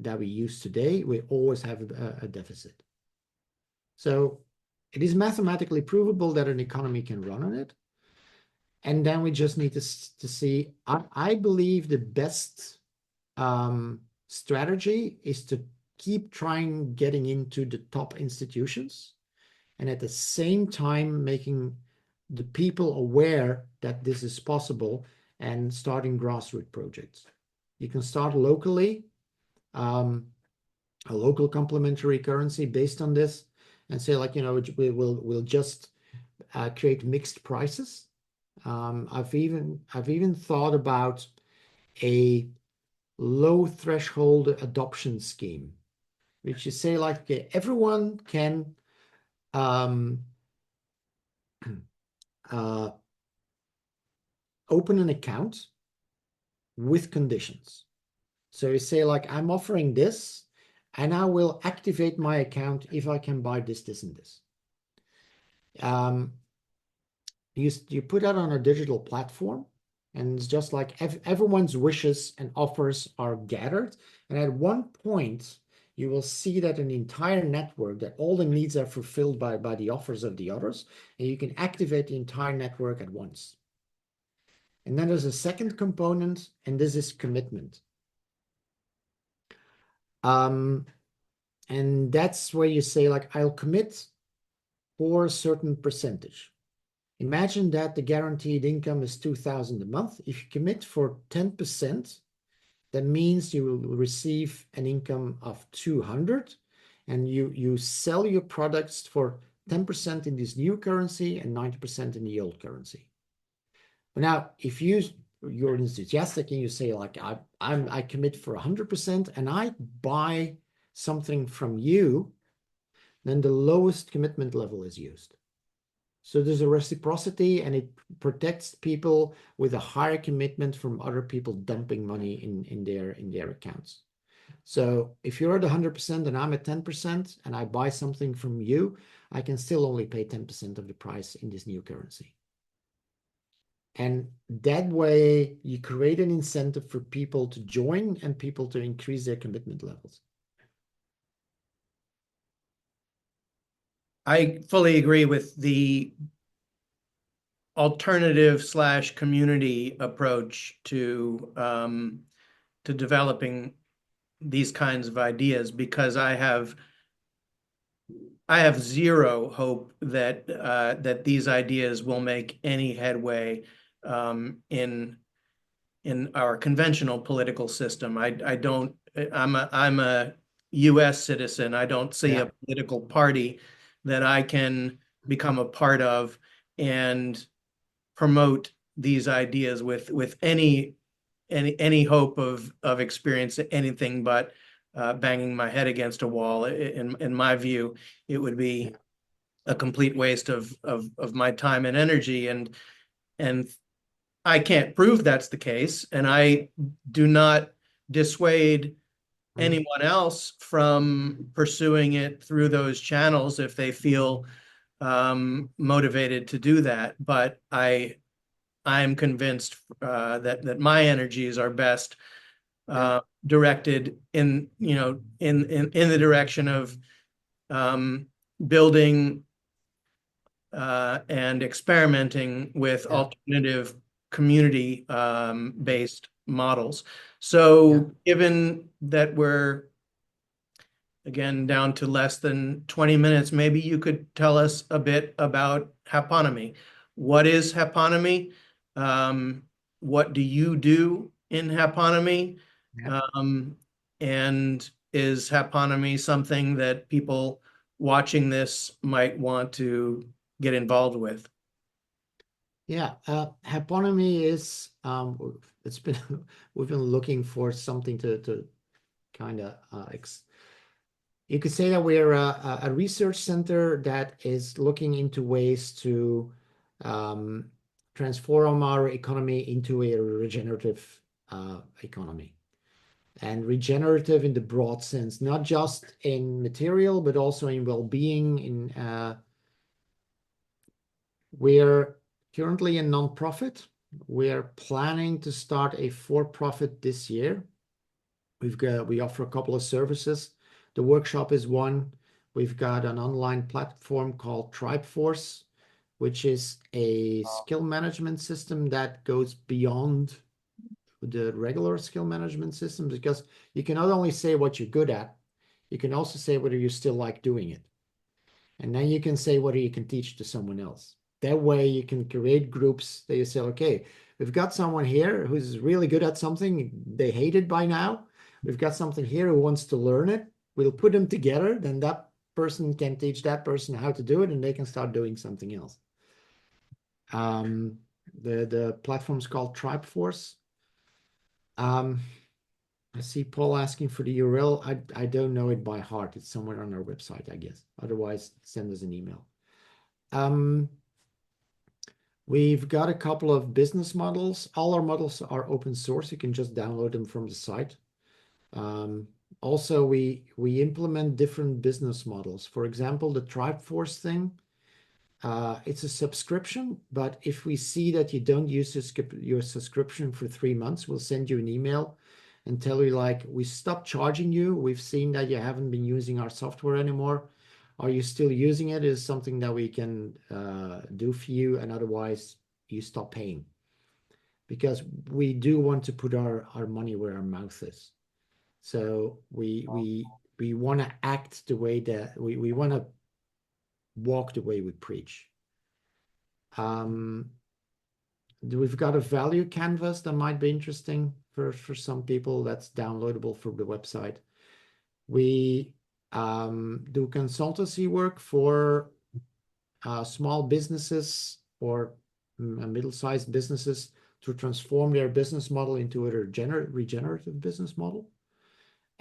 that we use today, we always have a deficit. So it is mathematically provable that an economy can run on it. And then we just need to see, I believe the best strategy is to keep trying getting into the top institutions, and at the same time making the people aware that this is possible and starting grassroots projects. You can start locally, a local complementary currency based on this, and say, like, we'll just create mixed prices. I've even thought about a low threshold adoption scheme, which you say, like, okay, everyone can open an account with conditions. So you say, like, I'm offering this, and I will activate my account if I can buy this, this, and this. You put that on a digital platform, and it's just like everyone's wishes and offers are gathered. And at one point, you will see that an entire network, that all the needs are fulfilled by the offers of the others, and you can activate the entire network at once. And then there's a second component, and this is commitment. And that's where you say, like, I'll commit for a certain percentage. Imagine that the guaranteed income is 2,000 a month. If you commit for 10%, that means you will receive an income of 200, and you sell your products for 10% in this new currency and 90% in the old currency. But now, if you're enthusiastic and you say, like, I commit for 100% and I buy something from you, then the lowest commitment level is used. So there's a reciprocity, and it protects people with a higher commitment from other people dumping money in their accounts. So if you're at 100% and I'm at 10% and I buy something from you, I can still only pay 10% of the price in this new currency. And that way you create an incentive for people to join and people to increase their commitment levels. I fully agree with the alternative/community approach to developing these kinds of ideas, because I have zero hope that that these ideas will make any headway in our conventional political system. I'm a U.S. citizen. I don't see a political party that I can become a part of and promote these ideas with any hope of experiencing anything but banging my head against a wall. In my view, it would be a complete waste of my time and energy. And I can't prove that's the case, and I do not dissuade anyone else from pursuing it through those channels if they feel motivated to do that. But I'm convinced that my energies are best directed in the direction of building and experimenting with alternative community based models. So given that we're again down to less than 20 minutes, maybe you could tell us a bit about Happonomy. What is Happonomy? What do you do in Happonomy? And is Happonomy something that people watching this might want to get involved with? Yeah, Happonomy is it's been we've been looking for something to kind of you could say that we're a research center that is looking into ways to transform our economy into a regenerative economy. And regenerative in the broad sense, not just in material, but also in well-being. We're currently a non-profit. We're planning to start a for-profit this year. We offer a couple of services. The workshop is one. We've got an online platform called TribeForce, which is a skill management system that goes beyond the regular skill management system, because you can not only say what you're good at, you can also say whether you still like doing it. And then you can say whether you can teach to someone else. That way you can create groups that you say, okay, we've got someone here who's really good at something. They hate it by now. We've got something here who wants to learn it. We'll put them together. Then that person can teach that person how to do it, and they can start doing something else. The platform's called TribeForce. I see Paul asking for the URL. I don't know it by heart. It's somewhere on our website, I guess. Otherwise, send us an email. We've got a couple of business models. All our models are open source. You can just download them from the site. Also, we implement different business models. For example, the TribeForce thing, it's a subscription, but if we see that you don't use your subscription for 3 months, we'll send you an email and tell you, like, we stopped charging you. We've seen that you haven't been using our software anymore. Are you still using it? Is something that we can do for you, and otherwise you stop paying. Because we do want to put our money where our mouth is. So we want to act the way that we want to walk the way we preach. We've got a value canvas that might be interesting for some people. That's downloadable from the website. We do consultancy work for small businesses or middle-sized businesses to transform their business model into a regenerative business model.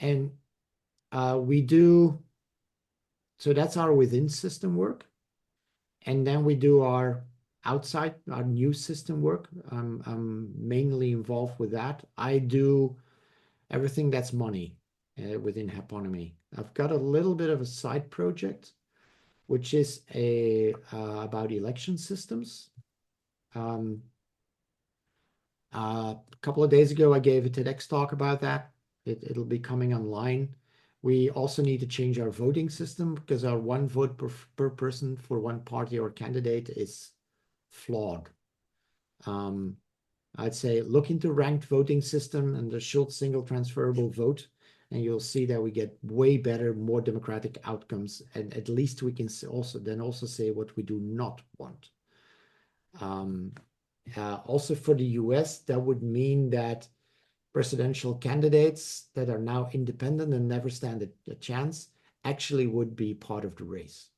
And we do, so that's our within system work. And then we do our outside, our new system work. I'm mainly involved with that. I do everything that's money within Happonomy. I've got a little bit of a side project, which is about election systems. A couple of days ago, I gave a TEDx talk about that. It'll be coming online. We also need to change our voting system because our one vote per person for one party or candidate is flawed. I'd say look into ranked voting system and the Schultz single transferable vote, and you'll see that we get way better, more democratic outcomes. And at least we can also say what we do not want. Also for the US, that would mean that presidential candidates that are now independent and never stand a chance actually would be part of the race.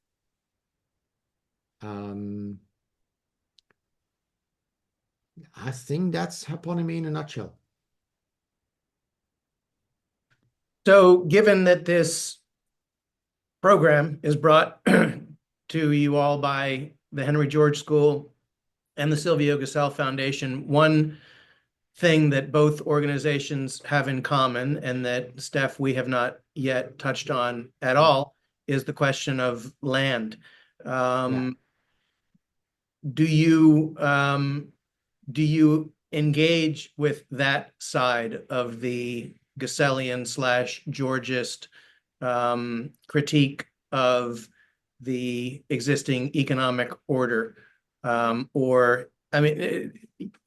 I think that's Happonomy in a nutshell. So given that this program is brought to to you all by the Henry George School and the Silvio Gesell Foundation. One thing that both organizations have in common, and that, Steph, we have not yet touched on at all, is the question of land. Do you engage with that side of the Gessellian / Georgist critique of the existing economic order? Or, I mean,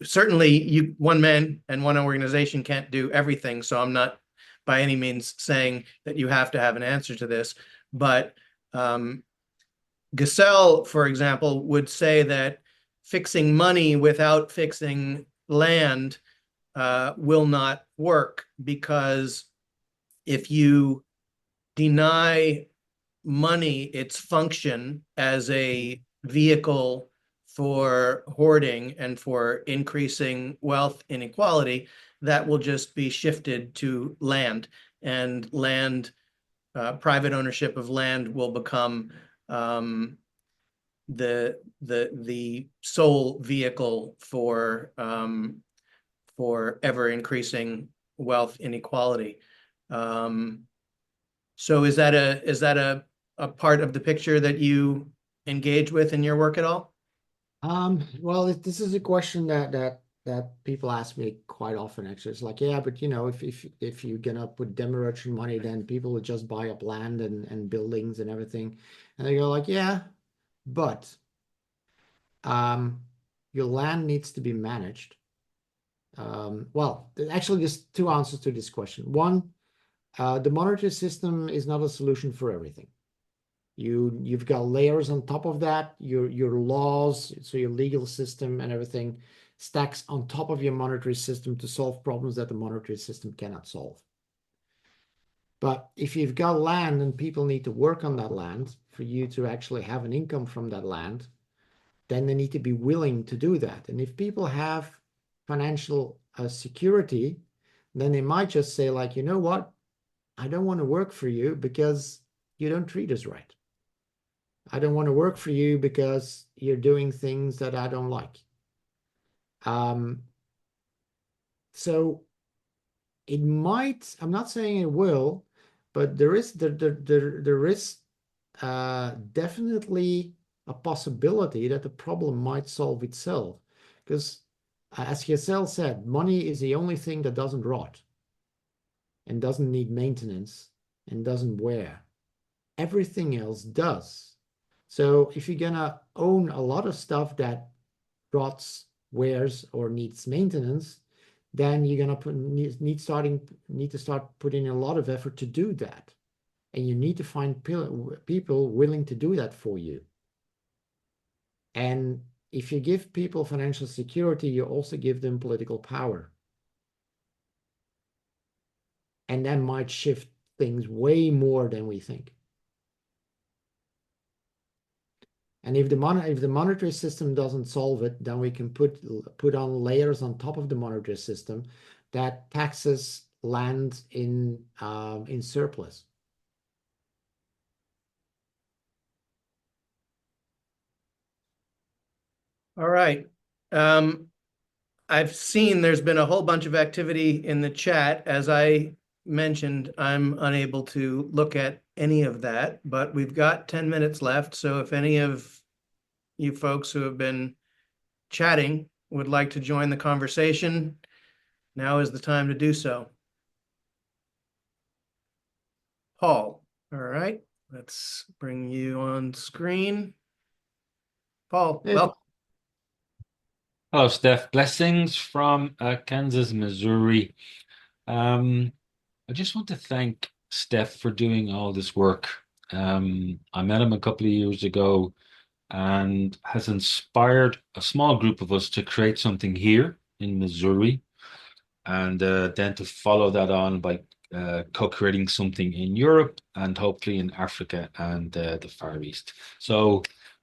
certainly one man and one organization can't do everything, so I'm not by any means saying that you have to have an answer to this, but Gesell, for example, would say that fixing money without fixing land will not work, because if you deny money its function as a vehicle for hoarding and for increasing wealth inequality, that will just be shifted to land, and private ownership of land will become the sole vehicle for ever increasing wealth inequality. So is that a part of the picture that you engage with in your work at all? Well, this is a question that people ask me quite often, actually. It's like, yeah, but if you're gonna put demurrage money, then people will just buy up land and buildings and everything. And they go like, yeah, but your land needs to be managed. Well, actually, there's two answers to this question. One, the monetary system is not a solution for everything. You've got layers on top of that. Your laws, so your legal system and everything stacks on top of your monetary system to solve problems that the monetary system cannot solve. But if you've got land and people need to work on that land for you to actually have an income from that land, then they need to be willing to do that. And if people have financial security, then they might just say like, you know what? I don't want to work for you because you don't treat us right. I don't want to work for you because you're doing things that I don't like. So it might, I'm not saying it will, but there is definitely a possibility that the problem might solve itself. Because as Gesell said, money is the only thing that doesn't rot and doesn't need maintenance and doesn't wear. Everything else does. So if you're gonna own a lot of stuff that rots, wears, or needs maintenance, then you're gonna need to start putting a lot of effort to do that, and you need to find people willing to do that for you. And if you give people financial security, you also give them political power, and that might shift things way more than we think. And if the monetary system doesn't solve it, then we can put on layers on top of the monetary system that taxes land in surplus. All right. I've seen there's been a whole bunch of activity in the chat. As I mentioned, I'm unable to look at any of that, but we've got 10 minutes left. So if any of you folks who have been chatting would like to join the conversation, now is the time to do so. Paul, all right, let's bring you on screen. Paul, welcome. Hello, Steph. Blessings from Kansas, Missouri. I just want to thank Steph for doing all this work. I met him a couple of years ago and has inspired a small group of us to create something here in Missouri, and then to follow that on by co-creating something in Europe and hopefully in Africa and the Far East. So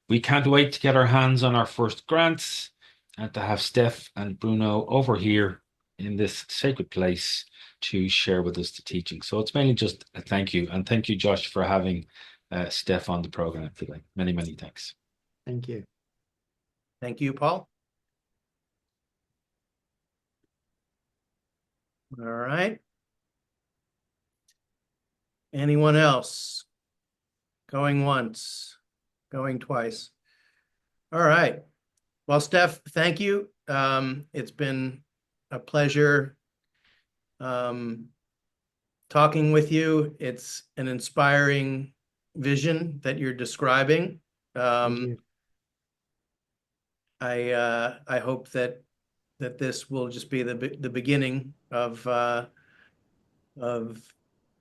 we can't wait to get our hands on our first grants and to have Steph and Bruno over here in this sacred place to share with us the teaching. So it's mainly just a thank you. And thank you, Josh, for having Stef on the program today. Many, many thanks. Thank you. Thank you, Paul. All right. Anyone else? Going once, going twice. All right. Well, Stef, thank you. It's been a pleasure talking with you. It's an inspiring vision that you're describing. Thank you. I hope that this will just be the beginning of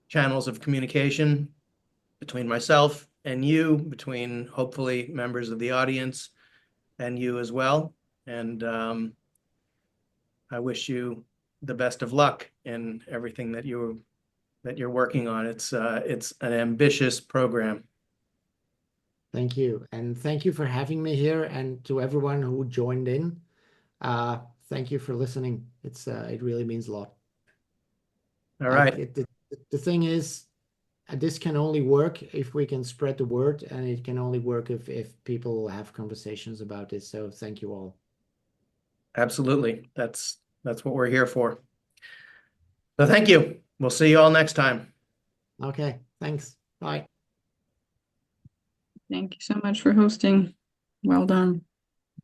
channels of communication between myself and you, between hopefully members of the audience and you as well. And I wish you the best of luck in everything that you're working on. It's an ambitious program. Thank you. And thank you for having me here, and to everyone who joined in. Thank you for listening. It really means a lot. All right. The thing is, this can only work if we can spread the word, and it can only work if people have conversations about this. So thank you all. Absolutely. That's what we're here for. So thank you. We'll see you all next time. Okay, thanks. Bye. Thank you so much for hosting. Well done.